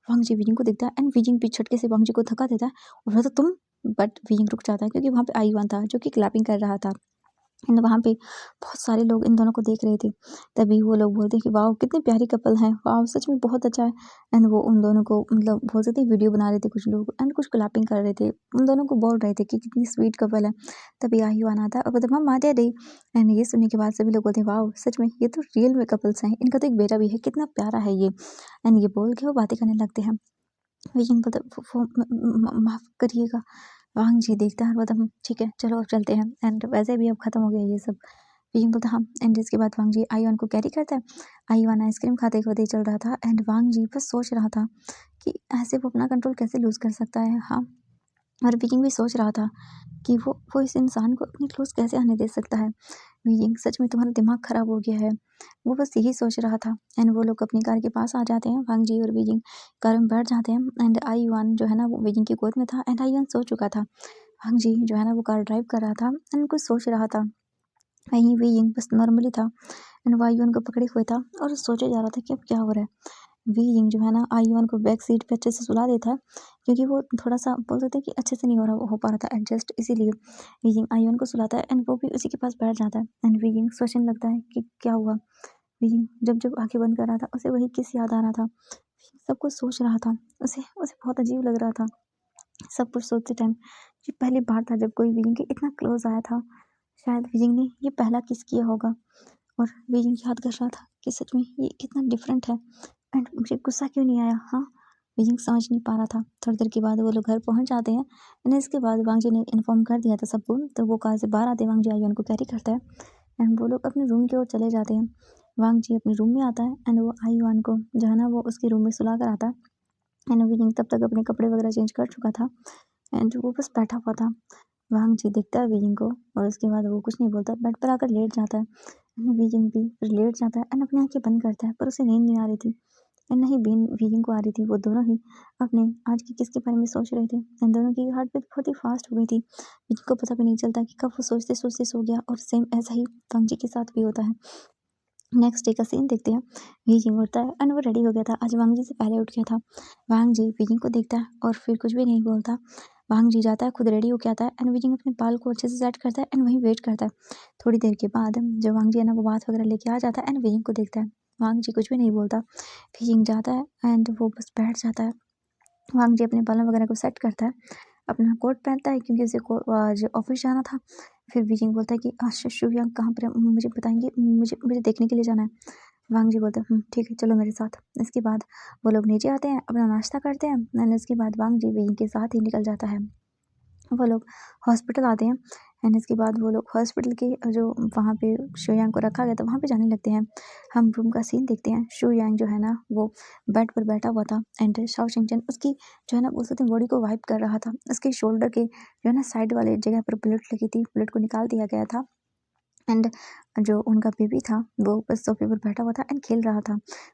A: वांग जी विनिंग को देखता है एंड विनिंग भी झटके से वांग जी को धक्का देता है और बोलता, तुम? बट विनिंग रुक जाता है क्योंकि वहाँ पे आयुआन था जो कि क्लैपिंग कर रहा था एंड वहाँ पे बहुत सारे लोग इन दोनों को देख रहे थे। तभी वो लोग बोलते हैं कि वाओ कितने प्यारी कपल हैं, वाओ सच में बहुत अच्छा है। एंड वो उन दोनों को मतलब बोल सकते हैं वीडियो बना रहे थे कुछ लोग एंड कुछ क्लैपिंग कर रहे थे, उन दोनों को बोल रहे थे कि कितनी स्वीट कपल है। तभी आयुआन आता है और बोलता, मम्मा डैडी। एंड ये सुनने के बाद सभी लोग बोलते हैं, वाओ सच में ये तो रियल में कपल्स हैं, इनका तो एक बेटा भी है, कितना प्यारा है ये। एंड ये बोल के वो बातें करने लगते हैं। लेकिन पता वो माफ़ करिएगा। वांग जी देखता है और बोलता, ठीक है चलो अब चलते हैं एंड वैसे भी अब ख़त्म हो गया ये सब। लेकिन बोलता, हाँ। एंड इसके बाद वांग जी आयुआन को कैरी करता है। आयुआन आइसक्रीम खाते खाते चल रहा था एंड वांग जी बस सोच रहा था कि ऐसे वो अपना कंट्रोल कैसे लूज़ कर सकता है। हाँ, और विकिंग भी सोच रहा था कि वो इस इंसान को अपने क्लोज कैसे आने दे सकता है। विकिंग सच में तुम्हारा दिमाग खराब हो गया है। वो बस यही सोच रहा था एंड वो लोग अपनी कार के पास आ जाते हैं। वांग जी और विकिंग कार में बैठ जाते हैं एंड आयुआन जो है ना वो विकिंग की गोद में था एंड आयुआन सो चुका था। वांग जी जो है ना वो कार ड्राइव कर रहा था एंड कुछ सोच रहा था। वहीं विकिंग बस नॉर्मली था एंड वो आयुआन को पकड़े हुए था और सोचे जा रहा था कि अब क्या हो रहा है। विकिंग जो है ना आयुआन को बैक सीट पे अच्छे से सुला देता है क्योंकि वो थोड़ा-सा बोल सकते हैं कि अच्छे से नहीं हो पा रहा था एडजस्ट, इसीलिए विकिंग आयुआन को सुलाता है एंड वो भी उसी के पास बैठ जाता है एंड विकिंग सोचने लगता है कि क्या हुआ? विकिंग जब-जब आँखें बंद कर रहा था उसे वही किस याद आ रहा था। सब कुछ सोच रहा था, उसे उसे बहुत अजीब लग रहा था। सब कुछ सोचते टाइम ये पहली बार था जब कोई विकिंग के इतना क्लोज़ आया था। शायद विकिंग ने ये पहला किस किया होगा और विकिंग याद कर रहा था कि सच में ये कितना डिफरेंट है एंड मुझे गुस्सा क्यों नहीं आया? हाँ, विकिंग समझ नहीं पा रहा था। थोड़ी देर के बाद वो लोग घर पहुँच जाते हैं एंड इसके बाद वांग जी ने इन्फॉर्म कर दिया था सबको, तो वो कार से बाहर आते वांग जी आयुआन को कैरी करता है एंड वो लोग अपने रूम की ओर चले जाते हैं। वांग जी अपने रूम में आता है एंड वो आयुआन को जो है ना वो उसके रूम में सुला कर आता है एंड विकिंग तब तक अपने कपड़े वगैरह चेंज कर चुका था एंड वो बस बैठा हुआ था। वांग जी देखता है विकिंग को और उसके बाद वो कुछ नहीं बोलता, बेड पर आकर लेट जाता है एंड विकिंग भी फिर लेट जाता है एंड अपनी आंखें बंद करता है, पर उसे नींद नहीं आ रही थी एंड नहीं बीन विकिंग को आ रही थी। वो दोनों ही अपने आज की किस के बारे में सोच रहे थे एंड दोनों की हार्ट बीट बहुत ही फास्ट हो गई थी। विकिंग को पता भी नहीं चलता कि कब वो सोचते सोचते सो गया और सेम ऐसा ही वांग जी के साथ भी होता है। नेक्स्ट डे का सीन देखते हैं। विकिंग उठता है एंड वो रेडी हो गया था, आज वांग जी से पहले उठ गया था। वांग जी विकिंग को देखता है और फिर कुछ भी नहीं बोलता। वांग जी जाता है, खुद रेडी होके आता है एंड विकिंग अपने बाल को अच्छे से सेट करता है एंड वहीं वेट करता है। थोड़ी देर के बाद जब वांग जी है ना वो बात वगैरह लेके आ जाता है एंड विकिंग को देखता है। वांग जी कुछ भी नहीं बोलता। विकिंग जाता है एंड वो बस बैठ जाता है। वांग जी अपने बालों वगैरह को सेट करता है, अपना कोट पहनता है क्योंकि उसे आज ऑफिस जाना था। फिर विकिंग बोलता है कि आज शुभ कहाँ पर है, मुझे बताएंगे, मुझे मुझे देखने के लिए जाना है। वांग जी बोलते हैं, ठीक है चलो मेरे साथ। इसके बाद वो लोग नीचे आते हैं, अपना नाश्ता करते हैं एंड इसके बाद वांग जी विकिंग के साथ ही निकल जाता है। वो लोग हॉस्पिटल आते हैं एंड इसके बाद वो लोग हॉस्पिटल के जो वहाँ पे शू यांग को रखा गया था वहाँ पे जाने लगते हैं। हम रूम का सीन देखते हैं। शू यांग जो है ना वो बेड पर बैठा हुआ था एंड शाओ शिंगचन उसकी जो है ना उसकी बॉडी को वाइप कर रहा था। उसके शोल्डर के जो है ना साइड वाले जगह पर बुलेट लगी थी, बुलेट को निकाल दिया गया था एंड जो उनका बेबी था वो बस सोफे पर बैठा हुआ था एंड खेल रहा था।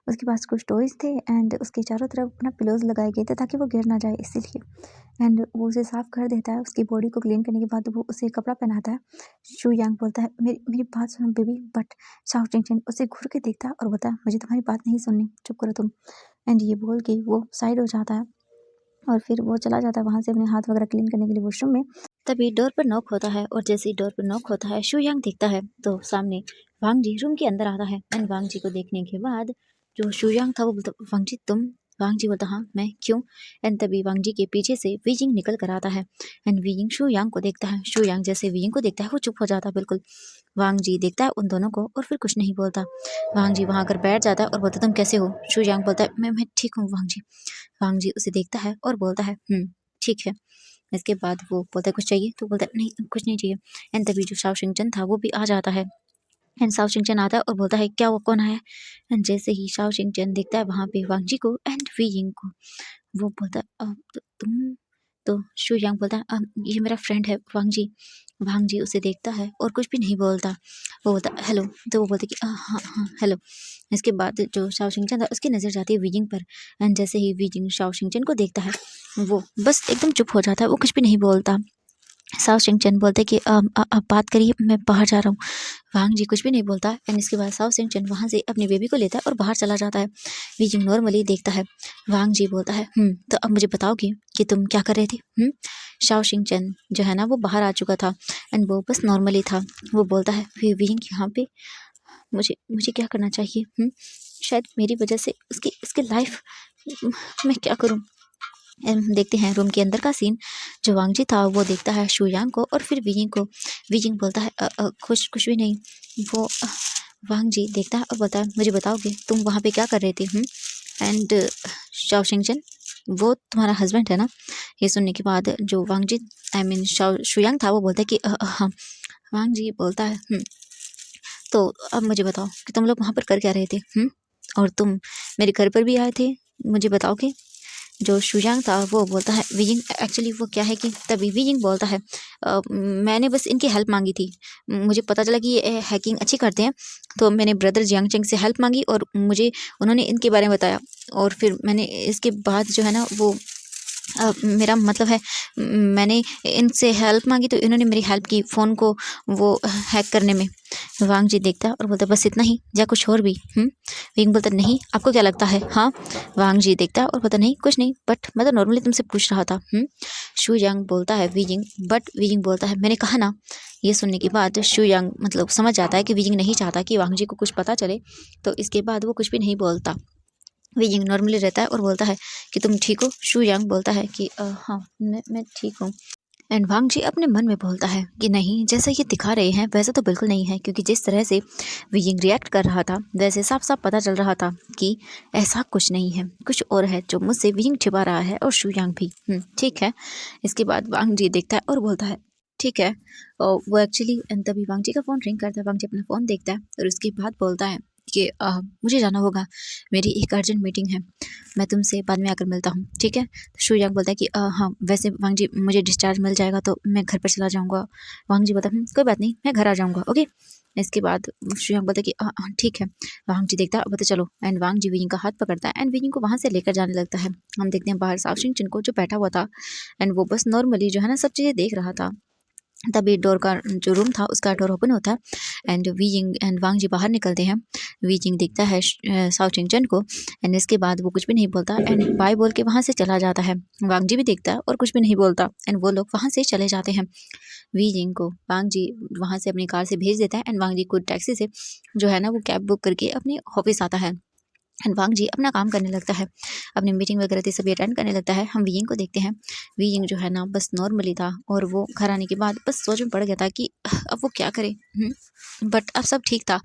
A: उसके पास कुछ टॉयज थे एंड उसके चारों तरफ अपना पिलोज लगाए गए थे ताकि वो गिर ना जाए इसीलिए। एंड वो उसे साफ कर देता है। उसकी बॉडी को क्लीन करने के बाद वो उसे कपड़ा पहनाता है। शू यांग बोलता है मेरी मेरी बात सुनो बेबी, बट शाओ चिंगचिन उसे घूर के देखता है और बोलता है मुझे तुम्हारी बात नहीं सुननी, चुप करो तुम। एंड ये बोल के वो साइड हो जाता है और फिर वो चला जाता है वहाँ से अपने हाथ वगैरह क्लीन करने के लिए वॉशरूम में। तभी डोर पर नॉक होता है और जैसे ही डोर पर नॉक होता है शू यांग देखता है तो सामने वांग जी रूम के अंदर आता है। एंड वांग जी को देखने के बाद जो शू यांग था वो बोलता वांग जी तुम। वांग जी बोलता हाँ मैं, क्यों। एंड तभी वांग जी के पीछे से वीजिंग निकल कर आता है एंड वीजिंग शू यांग को देखता है। शू यांग जैसे वीजिंग को देखता है वो चुप हो जाता है बिल्कुल। वांग जी देखता है उन दोनों को और फिर कुछ नहीं बोलता। वांग जी वहाँ आकर बैठ जाता है और बोलता तुम कैसे हो। शू यांग बोलता है मैं ठीक हूँ वांग जी। वांग जी उसे देखता है और बोलता है ठीक है। इसके बाद वो बोलता है कुछ चाहिए, तो बोलता है नहीं कुछ नहीं चाहिए। एंड तभी जो शाओ शिंगचन था वो भी आ जाता है एंड शाओ शिंगचन आता है और बोलता है क्या वो कौन आया है। एंड जैसे ही शाओ शिंगचन देखता है वहाँ पे वांग जी को एंड वी यिंग को, वो बोलता है तुम। तो शू यांग बोलता है ये मेरा फ्रेंड है वांग जी। वांग जी उसे देखता है और कुछ भी नहीं बोलता। वो बोलता है हेलो, तो वो बोलते कि हाँ हाँ हेलो। इसके बाद जो शाओ शिंगचन था उसकी नज़र जाती है वीजिंग पर एंड जैसे ही वीजिंग शाओ शिंगचन को देखता है वो बस एकदम चुप हो जाता है, वो कुछ भी नहीं बोलता। शाओ शिंगचन बोलते कि आप बात करिए मैं बाहर जा रहा हूँ। वांग जी कुछ भी नहीं बोलता एंड इसके बाद शाओ शिंगचन वहाँ से अपने बेबी को लेता है और बाहर चला जाता है। वीजिंग नॉर्मली देखता है। वांग जी बोलता है तो अब मुझे बताओगी कि तुम क्या कर रहे थे। शाओ शिंगचन जो है ना वो बाहर आ चुका था एंड वो बस नॉर्मली था। वो बोलता है वीजिंग यहाँ पे मुझे मुझे क्या करना चाहिए। शायद मेरी वजह से उसकी उसकी लाइफ, मैं क्या करूँ। देखते हैं रूम के अंदर का सीन। जो वांग जी था वो देखता है शू यांग को और फिर वीजिंग को। वीजिंग बोलता है कुछ कुछ भी नहीं। वो वांग जी देखता है और बोलता है मुझे बताओगे तुम वहाँ पे क्या कर रहे थे। एंड शाओ शिंगचन वो तुम्हारा हस्बैंड है ना। ये सुनने के बाद जो वांग जी आई मीन शू यांग था वो बोलता है कि हाँ। वांग जी बोलता है तो अब मुझे बताओ कि तुम लोग वहाँ पर कर क्या रहे थे। और तुम मेरे घर पर भी आए थे, मुझे बताओगे। जो शुयांग था वो बोलता है वीजिंग एक्चुअली वो क्या है कि तभी वीजिंग बोलता है मैंने बस इनकी हेल्प मांगी थी। मुझे पता चला कि ये हैकिंग अच्छी करते हैं, तो मैंने ब्रदर जियांग चेंग से हेल्प मांगी और मुझे उन्होंने इनके बारे में बताया। और फिर मैंने इसके बाद जो है ना वो मेरा मतलब है मैंने इनसे हेल्प मांगी तो इन्होंने मेरी हेल्प की फ़ोन को वो हैक करने में। वांग जी देखता है और बोलता है बस इतना ही या कुछ और भी। विंग बोलता नहीं आपको क्या लगता है। हाँ। वांग जी देखता है और बोलता नहीं कुछ नहीं, बट मैं तो नॉर्मली तुमसे पूछ रहा था। शू यांग बोलता है वीजिंग, बट वीजिंग बोलता है मैंने कहा ना। ये सुनने के बाद शू यांग मतलब समझ जाता है कि वीजिंग नहीं चाहता कि वांग जी को कुछ पता चले, तो इसके बाद वो कुछ भी नहीं बोलता। वीजिंग नॉर्मली रहता है और बोलता है कि तुम ठीक हो। शू यांग बोलता है कि हाँ मैं ठीक हूँ। एंड वांग जी अपने मन में बोलता है कि नहीं जैसा ये दिखा रहे हैं वैसा तो बिल्कुल नहीं है, क्योंकि जिस तरह से वीजिंग रिएक्ट कर रहा था वैसे साफ साफ पता चल रहा था कि ऐसा कुछ नहीं है, कुछ और है जो मुझसे वीजिंग छिपा रहा है और शू यांग भी। ठीक है। इसके बाद वांग जी देखता है और बोलता है ठीक है। और वो एक्चुअली तभी वांग जी का फ़ोन रिंग करता है। वांग जी अपना फ़ोन देखता है और उसके बाद बोलता है कि मुझे जाना होगा, मेरी एक अर्जेंट मीटिंग है, मैं तुमसे बाद में आकर मिलता हूँ। ठीक है। शू यांग बोलता है कि हाँ वैसे वांग जी मुझे डिस्चार्ज मिल जाएगा तो मैं घर पर चला जाऊँगा। वांग जी बोलता है कोई बात नहीं मैं घर आ जाऊँगा ओके। इसके बाद शू यांग बोलता है कि हाँ ठीक है। वांग जी देखता है बोलते चलो, एंड वांग जी विजिंग का हाथ पकड़ता है एंड विजिंग को वहाँ से लेकर जाने लगता है। हम देखते हैं बाहर शाओ शिंगचन को जो बैठा हुआ था एंड वो बस नॉर्मली जो है ना सब चीज़ें देख रहा था। तभी डोर का जो रूम था उसका डोर ओपन होता है एंड वीजिंग एंड वांग जी बाहर निकलते हैं। वीजिंग देखता है शाओ चिंगचन को एंड इसके बाद वो कुछ भी नहीं बोलता एंड बाय बोल के वहाँ से चला जाता है। वांग जी भी देखता है और कुछ भी नहीं बोलता एंड वो लोग वहाँ से चले जाते हैं। वीजिंग को वांग जी वहाँ से अपनी कार से भेज देता है एंड वांग जी को टैक्सी से जो है ना वो कैब बुक करके अपने ऑफिस आता है एंड वांग जी अपना काम करने लगता है, अपनी मीटिंग वगैरह थी सभी अटेंड करने लगता है। हम वीइंग को देखते हैं। वीइंग जो है ना बस नॉर्मली था और वो घर आने के बाद बस सोच में पड़ गया था कि अब वो क्या करे। बट अब सब ठीक था,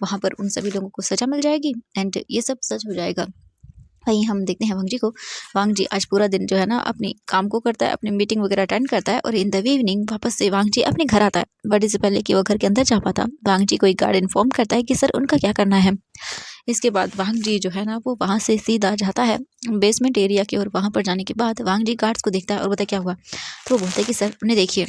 A: वहाँ पर उन सभी लोगों को सजा मिल जाएगी एंड ये सब सच हो जाएगा। वहीं हम देखते हैं वांग जी को। वांग जी आज पूरा दिन जो है ना अपनी काम को करता है, अपनी मीटिंग वगैरह अटेंड करता है और इन द इवनिंग वापस से वांग जी अपने घर आता है। बट इससे पहले कि वो घर के अंदर जा पाता, वांग जी को एक गार्ड इन्फॉर्म करता है कि सर उनका क्या करना है। इसके बाद वांग जी जो है ना वो वहाँ से सीधा जाता है बेसमेंट एरिया की ओर। वहाँ पर जाने के बाद वांग जी गार्ड्स को देखता है और बोलता है क्या हुआ। तो वो बोलते हैं कि सर उन्हें देखिए।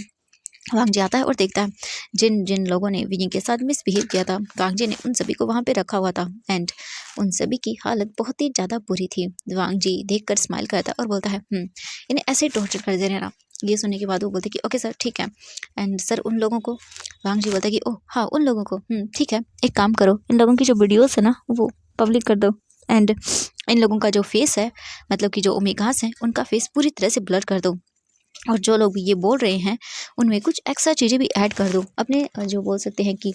A: वांग जी आता है और देखता है जिन जिन लोगों ने विजिंग के साथ मिसबिहेव किया था, वांग जी ने उन सभी को वहाँ पे रखा हुआ था एंड उन सभी की हालत बहुत ही ज़्यादा बुरी थी। वांग जी देखकर स्माइल करता है और बोलता है इन्हें ऐसे ही टॉर्चर कर दे रहना। ये सुनने के बाद वो बोलते कि ओके सर ठीक है। एंड सर उन लोगों को, वांग जी बोलता है कि ओह हाँ उन लोगों को ठीक है, एक काम करो, इन लोगों की जो वीडियोस है ना वो पब्लिक कर दो एंड इन लोगों का जो फेस है, मतलब कि जो ओमेगास है उनका फेस पूरी तरह से ब्लर कर दो और जो लोग ये बोल रहे हैं उनमें कुछ एक्स्ट्रा चीज़ें भी ऐड कर दो। अपने जो बोल सकते हैं कि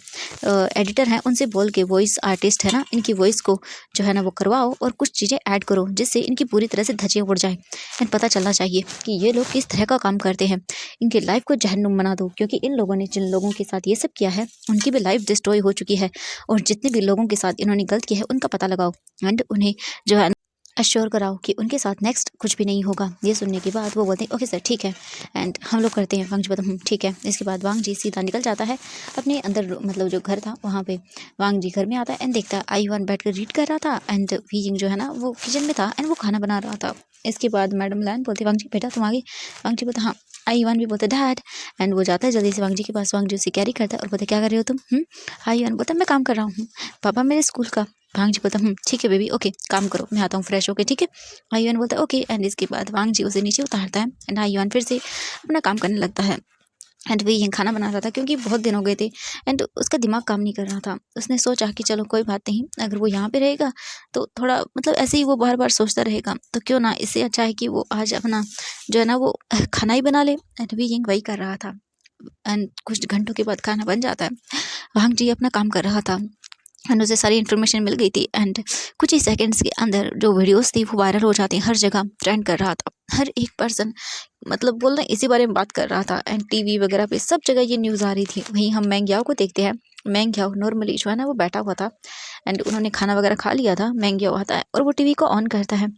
A: एडिटर हैं उनसे बोल के, वॉइस आर्टिस्ट है ना, इनकी वॉइस को जो है ना वो करवाओ और कुछ चीज़ें ऐड करो जिससे इनकी पूरी तरह से धज्जियाँ उड़ जाए एंड पता चलना चाहिए कि ये लोग किस तरह का काम करते हैं। इनकी लाइफ को जहन्नुम बना दो, क्योंकि इन लोगों ने जिन लोगों के साथ ये सब किया है उनकी भी लाइफ डिस्ट्रॉय हो चुकी है और जितने भी लोगों के साथ इन्होंने गलत किया है उनका पता लगाओ एंड उन्हें जो है अश्योर कराओ कि उनके साथ नेक्स्ट कुछ भी नहीं होगा। ये सुनने के बाद वो बोलते हैं ओके सर ठीक है एंड हम लोग करते हैं। वांग जी बोलते ठीक है। इसके बाद वांग जी सीधा निकल जाता है अपने अंदर, मतलब जो घर था वहाँ पे। वांग जी घर में आता है एंड देखता है आई-1 बैठ कर रीड कर रहा था एंड वीजिंग जो है ना वो किचन में था एंड वो खाना बना रहा था। इसके बाद मैडम लैन बोलती वांग जी बेटा तुम आ गए। वांग जी बोलता हाँ। आई-1 भी बोलते डैड एंड वो जाता है जल्दी से वांग जी के पास। वांग जी उसे कैरी करता है और बोलते क्या कर रहे हो तुम। आई-1 बोलता मैं काम कर रहा हूँ पापा, मेरे स्कूल का। वांग जी बोलता ठीक है बेबी, ओके काम करो, मैं आता हूँ फ्रेश होके, ठीक है। आई-1 बोलता है ओके एंड इसके बाद वांग जी उसे नीचे उतारता है एंड आई-1 फिर से अपना काम करने लगता है एंड वही खाना बना रहा था क्योंकि बहुत दिन हो गए थे एंड उसका दिमाग काम नहीं कर रहा था। उसने सोचा कि चलो कोई बात नहीं, अगर वो यहाँ पे रहेगा तो थोड़ा मतलब ऐसे ही वो बार बार सोचता रहेगा, तो क्यों ना, इससे अच्छा है कि वो आज अपना जो है ना वो खाना ही बना ले। एंड वही कर रहा था एंड कुछ घंटों के बाद खाना बन जाता है। वांग जी अपना काम कर रहा था एंड उसे सारी इन्फॉर्मेशन मिल गई थी एंड कुछ ही सेकंड्स के अंदर जो वीडियोस थी वो वायरल हो जाती, हर जगह ट्रेंड कर रहा था। हर एक पर्सन मतलब बोल रहे इसी बारे में बात कर रहा था एंड टीवी वगैरह पे सब जगह ये न्यूज़ आ रही थी। वहीं हम मैंग्याओ को देखते हैं। मैंग्याओ नॉर्मली जो है ना वो बैठा हुआ था एंड उन्होंने खाना वगैरह खा लिया था। मैंग्याओ आता है और वो टीवी को ऑन करता है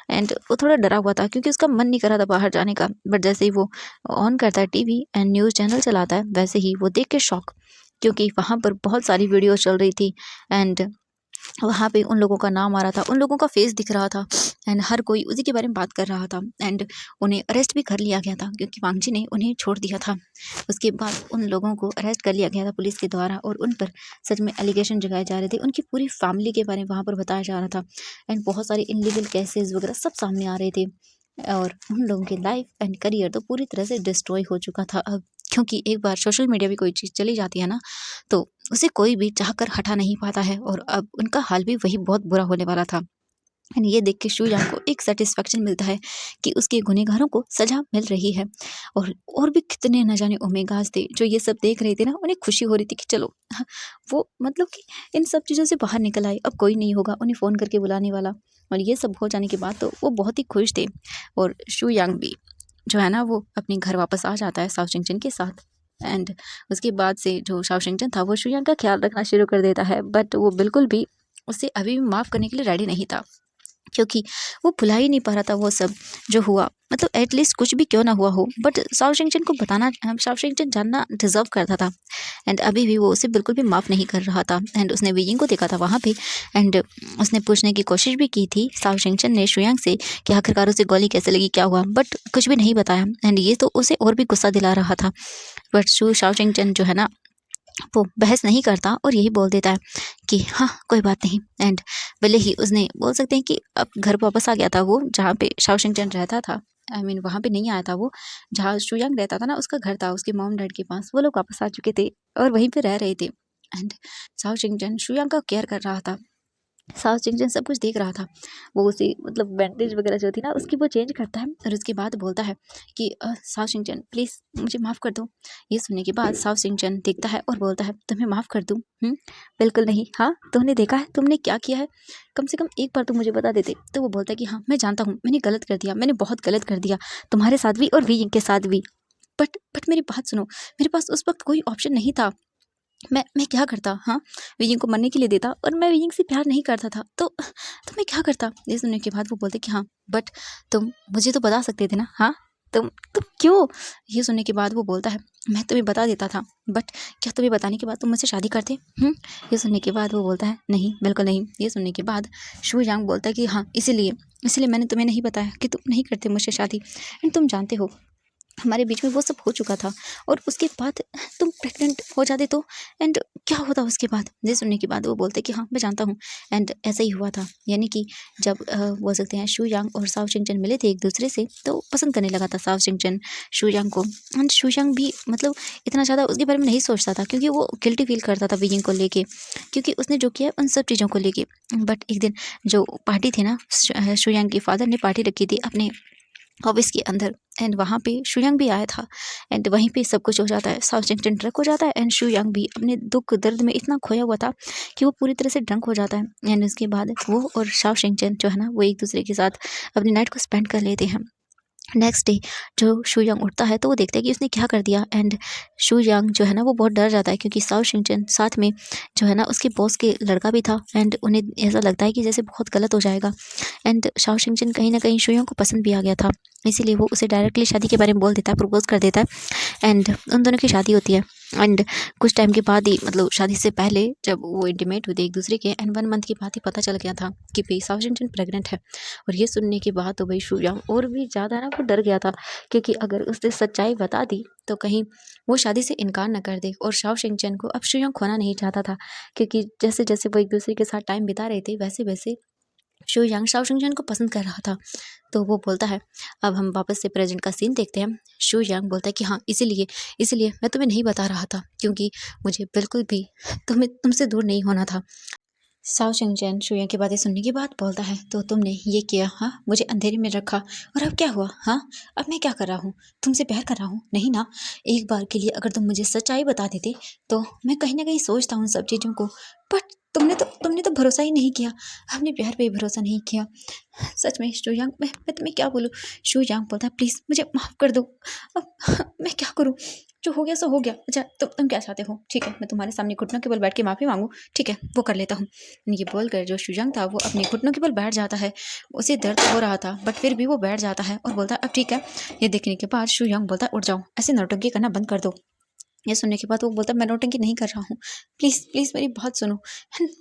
A: एंड वो थोड़ा डरा हुआ था क्योंकि उसका मन नहीं कर रहा था बाहर जाने का। बट जैसे ही वो ऑन करता है टीवी एंड न्यूज़ चैनल चलाता है, वैसे ही वो देख के शॉक, क्योंकि वहाँ पर बहुत सारी वीडियोस चल रही थी एंड वहाँ पे उन लोगों का नाम आ रहा था, उन लोगों का फेस दिख रहा था एंड हर कोई उसी के बारे में बात कर रहा था एंड उन्हें अरेस्ट भी कर लिया गया था क्योंकि वांग जी ने उन्हें छोड़ दिया था। उसके बाद उन लोगों को अरेस्ट कर लिया गया था पुलिस के द्वारा और उन पर सच में एलिगेशन लगाए जा रहे थे। उनकी पूरी फैमिली के बारे में वहाँ पर बताया जा रहा था एंड बहुत सारे इनलीगल केसेस वगैरह सब सामने आ रहे थे और उन लोगों की लाइफ एंड करियर तो पूरी तरह से डिस्ट्रॉय हो चुका था अब, क्योंकि एक बार सोशल मीडिया पे कोई चीज़ चली जाती है ना तो उसे कोई भी चाहकर हटा नहीं पाता है और अब उनका हाल भी वही बहुत बुरा होने वाला था। एंड ये देख के शू यांग को एक सेटिस्फेक्शन मिलता है कि उसके गुनहगारों को सजा मिल रही है और भी कितने न जाने ओमेगास थे जो ये सब देख रहे थे ना, उन्हें खुशी हो रही थी कि चलो वो मतलब कि इन सब चीज़ों से बाहर निकल आए, अब कोई नहीं होगा उन्हें फ़ोन करके बुलाने वाला। और ये सब हो जाने के बाद तो वो बहुत ही खुश थे और शू यांग भी जो है ना वो अपने घर वापस आ जाता है साओ चिंगचिन के साथ एंड उसके बाद से जो साओ चिंगचिन था वो शू यांग का ख्याल रखना शुरू कर देता है। बट वो बिल्कुल भी उसे अभी भी माफ़ करने के लिए रेडी नहीं था, क्योंकि वो भुला ही नहीं पा रहा था वो सब जो हुआ। मतलब एटलीस्ट कुछ भी क्यों ना हुआ हो, बट साओ चिंगचिन को बताना, साओ चिंगचिन जानना डिजर्व करता था एंड अभी भी वो उसे बिल्कुल भी माफ़ नहीं कर रहा था। एंड उसने वीइंग को देखा था वहाँ पे एंड उसने पूछने की कोशिश भी की थी साओ चिंगचिन ने शू यांग से कि आखिरकार उसे गोली कैसे लगी, क्या हुआ, बट कुछ भी नहीं बताया एंड ये तो उसे और भी गुस्सा दिला रहा था। बट साओ चिंगचिन जो है ना वो बहस नहीं करता और यही बोल देता है कि हाँ कोई बात नहीं। एंड भले ही उसने बोल सकते हैं कि अब घर वापस आ गया था वो, जहाँ पे शाओ चिंगचिन रहता था। आई मीन वहाँ पे नहीं आया था वो, जहाँ शू यांग रहता था ना उसका घर था उसके मॉम डैड के पास, वो लोग वापस आ चुके थे और वहीं पे रह रहे थे एंड शाओ चिंगचिन शू यांग का केयर कर रहा था। साओ चिंगचिन सब कुछ देख रहा था। वो उसे मतलब बैंडेज वगैरह जो थी ना उसकी वो चेंज करता है और उसके बाद बोलता है कि साओ चिंगचिन प्लीज़ मुझे माफ़ कर दो। ये सुनने के बाद साओ चिंगचिन देखता है और बोलता है तुम्हें माफ़ कर दूँ? बिल्कुल नहीं। हाँ तुमने देखा है तुमने क्या किया है, कम से कम एक बार तुम मुझे बता देते। तो वो बोलता है कि हाँ मैं जानता हूँ मैंने गलत कर दिया, मैंने बहुत गलत कर दिया तुम्हारे साथ भी और वी के साथ भी। बट मेरी बात सुनो, मेरे पास उस वक्त कोई ऑप्शन नहीं था। मैं क्या करता, हाँ? विजिंग को मरने के लिए देता, और मैं विजिंग से प्यार नहीं करता था, तो मैं क्या करता? ये सुनने के बाद वो बोलते कि हाँ, बट तुम मुझे तो बता सकते थे ना, हाँ? तुम क्यों? ये सुनने के बाद वो बोलता है, मैं तुम्हें बता देता था, बट क्या तुम्हें बताने के बाद तुम मुझसे शादी करते? ये सुनने के बाद वो बोलता है, नहीं, बिल्कुल नहीं। ये सुनने के बाद शू यांग बोलता है कि हाँ, इसीलिए मैंने तुम्हें नहीं बताया कि तुम नहीं करते मुझसे शादी। एंड तुम जानते हो, हमारे बीच में वो सब हो चुका था, और उसके बाद तुम प्रेग्नेंट हो जाते तो, एंड क्या होता उसके बाद? ये सुनने के बाद वो बोलते कि हाँ, मैं जानता हूँ। एंड ऐसा ही हुआ था, यानी कि जब बोल सकते हैं शू यांग और साओ शिंगचन मिले थे एक दूसरे से, तो पसंद करने लगा था साओ शिंगचन शू यांग को। एंड शू यांग भी मतलब इतना ज़्यादा उसके बारे में नहीं सोचता था, क्योंकि वो गिल्टी फील करता था विजिंग को लेके, क्योंकि उसने जो किया उन सब चीज़ों को लेके। बट एक दिन जो पार्टी थी ना, शू यांग के फादर ने पार्टी रखी थी अपने ऑफिस के अंदर, एंड वहाँ पे शुयांग भी आया था। एंड वहीं पे सब कुछ हो जाता है, साओ चिंगचन ड्रंक हो जाता है, एंड शुयांग भी अपने दुख दर्द में इतना खोया हुआ था कि वो पूरी तरह से ड्रंक हो जाता है। एंड उसके बाद वो और साओ शिंगचन जो है ना, वो एक दूसरे के साथ अपनी नाइट को स्पेंड कर लेते हैं। नेक्स्ट डे जो शू यांग उठता है, तो वो देखता है कि उसने क्या कर दिया। एंड शू यांग जो है ना, वो बहुत डर जाता है, क्योंकि साओ शिंगचन साथ में जो है ना, उसके बॉस के लड़का भी था, एंड उन्हें ऐसा लगता है कि जैसे बहुत गलत हो जाएगा। एंड साओ शिंगचन कहीं ना कहीं शू यांग को पसंद भी आ गया था, इसीलिए वो उसे डायरेक्टली शादी के बारे में बोल देता है, प्रपोज कर देता है। एंड उन दोनों की शादी होती है। एंड कुछ टाइम के बाद ही, मतलब शादी से पहले जब वो इंटीमेट हुए थे एक दूसरे के, एंड 1 मंथ के बाद ही पता चल गया था कि भाई साओ शिंगचन प्रेग्नेंट है। और ये सुनने के बाद तो भाई शू यांग और भी ज़्यादा ना वो डर गया था, क्योंकि अगर उसने सच्चाई बता दी तो कहीं वो शादी से इनकार न कर दे। और साओ शिंगचन को अब शू यांग खोना नहीं चाहता था, क्योंकि जैसे जैसे वो एक दूसरे के साथ टाइम बिता रहे थे, वैसे वैसे शू यांग साओ शिंगचन को पसंद कर रहा था। तो वो बोलता है, अब हम वापस से प्रेजेंट का सीन देखते हैं। शू यांग बोलता है कि हाँ, इसीलिए इसीलिए मैं तुम्हें नहीं बता रहा था, क्योंकि मुझे बिल्कुल भी तुमसे दूर नहीं होना था। साओ शिंगचैन शुया की बातें सुनने के बाद बोलता है, तो तुमने ये किया, हाँ, मुझे अंधेरे में रखा, और अब क्या हुआ? हाँ, अब मैं क्या कर रहा हूँ? तुमसे प्यार कर रहा हूँ? नहीं ना। एक बार के लिए अगर तुम मुझे सच्चाई बता देते, तो मैं कहीं ना कहीं सोचता हूँ सब चीज़ों को, बट तुमने तो भरोसा ही नहीं किया, हमने प्यार पे ही भरोसा नहीं किया। सच में शुयांग, मैं तुम्हें क्या बोलूँ? शुयांग बोलता है, प्लीज़ मुझे माफ़ कर दो, अब मैं क्या करूँ? जो हो गया सो हो गया। अच्छा, तुम क्या चाहते हो? ठीक है, मैं तुम्हारे सामने घुटनों के बल बैठ के माफ़ी मांगूँ? ठीक है, वो कर लेता हूँ। ये बोलकर जो शुयांग था, वो अपने घुटनों के बल बैठ जाता है। उसे दर्द हो रहा था, बट फिर भी वो बैठ जाता है और बोलता है, अब ठीक है। ये देखने के बाद शुयांग बोलता है, उठ जाओ, ऐसे नौटंकी करना बंद कर दो। ये सुनने के बाद वो बोलता है, मैं नौटंकी नहीं कर रहा हूँ, प्लीज़ प्लीज़ मेरी बात सुनो,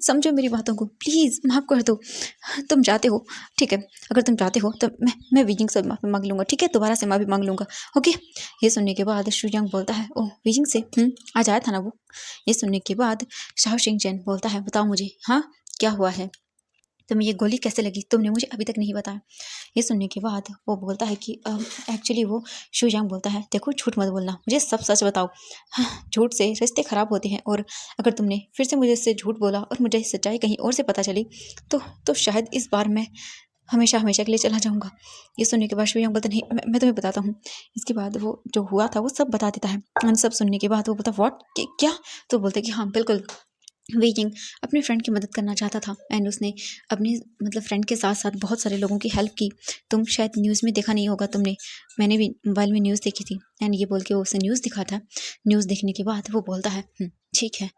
A: समझो मेरी बातों को, प्लीज़ माफ़ कर दो। तुम चाहते हो, ठीक है, अगर तुम चाहते हो तो मैं विजिंग से माफ़ी मांग लूँगा, ठीक है, दोबारा से माफ़ी मांग लूँगा, ओके। ये सुनने के बाद शुयांग बोलता है, ओह, विजिंग से? आज आया था ना वो। ये सुनने के बाद शाओ शिंगचैन बोलता है, बताओ मुझे, हाँ, क्या हुआ है? तुम्हें ये गोली कैसे लगी? तुमने मुझे अभी तक नहीं बताया। ये सुनने के बाद वो बोलता है कि एक्चुअली वो शुयांग बोलता है, देखो झूठ मत बोलना, मुझे सब सच बताओ। हाँ, झूठ से रिश्ते ख़राब होते हैं, और अगर तुमने फिर से मुझे से झूठ बोला और मुझे सच्चाई कहीं और से पता चली, तो शायद इस बार मैं हमेशा हमेशा के लिए चला जाऊँगा। ये सुनने के बाद शुयांग बोलता, नहीं, मैं तुम्हें बताता हूँ। इसके बाद वो जो हुआ था वो सब बता देता है। उन सब सुनने के बाद वो बोलता, व्हाट, क्या? तो बोलते कि हाँ, बिल्कुल, वीजिंग अपने फ्रेंड की मदद करना चाहता था, एंड उसने अपने मतलब फ्रेंड के साथ साथ बहुत सारे लोगों की हेल्प की। तुम शायद न्यूज़ में देखा नहीं होगा तुमने, मैंने भी मोबाइल में न्यूज़ देखी थी। एंड ये बोल के वो उसे न्यूज़ दिखाता है। न्यूज़ देखने के बाद वो बोलता है, ठीक है,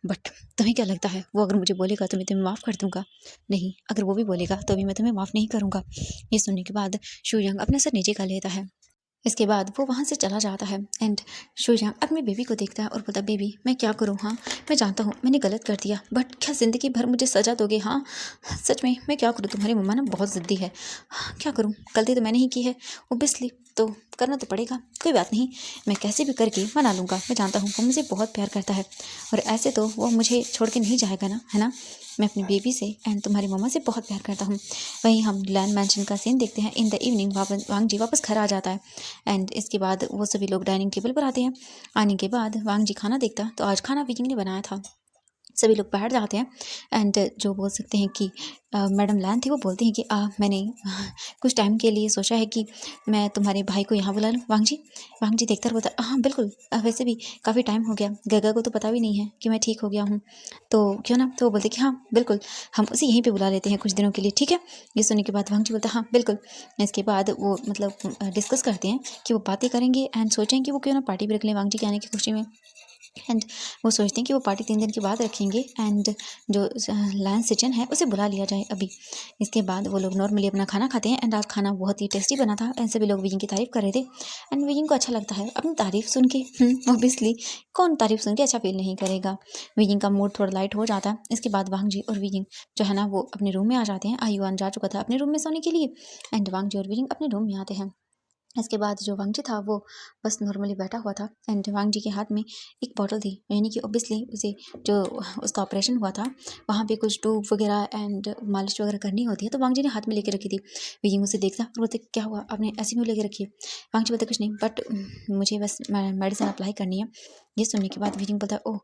A: बट तुम्हें क्या लगता है, वो अगर मुझे बोलेगा तो मैं तुम्हें माफ़ कर दूंगा? नहीं, अगर वो भी बोलेगा तो भी मैं तुम्हें माफ़ नहीं करूँगा। ये सुनने के बाद शुयांग अपना सर नीचे कर लेता है। इसके बाद वो वहाँ से चला जाता है, एंड शुयांग अपनी बेबी को देखता है और बोलता, बेबी मैं क्या करूँ? हाँ, मैं जानता हूँ मैंने गलत कर दिया, बट क्या ज़िंदगी भर मुझे सज़ा दोगे? हाँ, सच में मैं क्या करूँ? तुम्हारी मम्मा ना बहुत ज़िद्दी है। हाँ, क्या करूँ? गलती तो मैंने ही की है, ओबियसली, तो करना तो पड़ेगा। कोई बात नहीं, मैं कैसे भी करके मना लूँगा। मैं जानता हूँ वो मुझे बहुत प्यार करता है, और ऐसे तो वो मुझे छोड़ के नहीं जाएगा ना, है ना? मैं अपनी बेबी से एंड तुम्हारी मम्मा से बहुत प्यार करता हूँ। वहीं हम लैंड मैंशन का सीन देखते हैं। इन द इवनिंग वांग जी वापस घर आ जाता है, एंड इसके बाद वो सभी लोग डाइनिंग टेबल पर आते हैं। आने के बाद वांग जी खाना देखता, तो आज खाना विजिंग ने बनाया था। सभी लोग बैठ जाते हैं, एंड जो बोल सकते हैं कि मैडम लैन थी, वो बोलती हैं कि मैंने कुछ टाइम के लिए सोचा है कि मैं तुम्हारे भाई को यहाँ बुला लूँ। वांग जी देखकर बोलता, हाँ बिल्कुल, वैसे भी काफ़ी टाइम हो गया, गगा को तो पता भी नहीं है कि मैं ठीक हो गया हूँ, तो क्यों ना? तो वो बोलते कि हाँ बिल्कुल, हम उसे यहीं पे बुला लेते हैं कुछ दिनों के लिए, ठीक है? ये सुनने के बाद वांग जी बोलता, हाँ बिल्कुल। इसके बाद वो मतलब डिस्कस करते हैं कि वो बातें करेंगे, एंड सोचें कि वो क्यों ना पार्टी भी रख लें वांग जी के आने की खुशी में। एंड वो सोचते हैं कि वो पार्टी 3 दिन के बाद रखेंगे एंड जो लैंस सिचन है उसे बुला लिया जाए अभी। इसके बाद वो लोग नॉर्मली अपना खाना खाते हैं एंड आज खाना बहुत ही टेस्टी बना था एंड सभी लोग विजिंग की तारीफ़ कर रहे थे एंड विजिंग को अच्छा लगता है अपनी तारीफ़ सुन के। ऑब्वियसली कौन तारीफ़ सुन के अच्छा फील नहीं करेगा। विजिंग का मूड थोड़ा लाइट हो जाता है। इसके बाद वांग जी और विजिंग जो है ना वो अपने रूम में आ जाते हैं। आयुआन जा चुका था अपने रूम में सोने के लिए एंड वांग जी और विजिंग अपने रूम में आते हैं। इसके बाद जो वांग जी था वो बस नॉर्मली बैठा हुआ था एंड वांग जी के हाथ में एक बॉटल थी, यानी कि ऑब्वियसली उसे जो उसका ऑपरेशन हुआ था वहाँ पे कुछ ट्यूब वगैरह एंड मालिश वगैरह करनी होती है, तो वांग जी ने हाथ में लेके रखी थी। विजिंग उसे देखता और बोलते क्या हुआ आपने ऐसी क्यों लेके रखी है। वांग जी बोलते कुछ नहीं, बट मुझे बस मेडिसिन अप्लाई करनी है। ये सुनने के बाद विजिंग बोलता ओह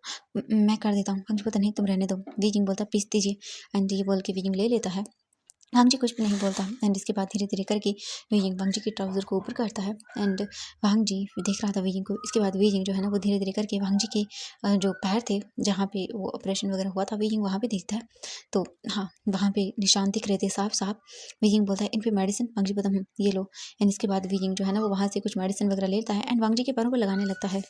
A: मैं कर देता हूँ। वांग जी बोलता नहीं तुम रहने दो। विजिंग बोलता पीस दीजिए एंड ये बोल के विजिंग ले लेता है। वांग जी कुछ भी नहीं बोलता एंड इसके बाद धीरे धीरे करके विजिंग वांग जी के ट्राउज़र को ऊपर करता है एंड वांग जी देख रहा था विजिंग को। इसके बाद विजिंग जो है ना वो धीरे धीरे करके वांग जी के जो पैर थे जहाँ पे वो ऑपरेशन वगैरह हुआ था विजिंग वहाँ पे देखता है। तो हाँ वहाँ पे निशान दिख रहे थे साफ साफ। विजिंग बोलता है इन पे मेडिसिन। वांग जी बोलता ये लो एंड इसके बाद विजिंग जो है ना वो वहाँ से कुछ मेडिसिन वगैरह लेता है एंड वांग जी के पैरों को लगाने लगता है।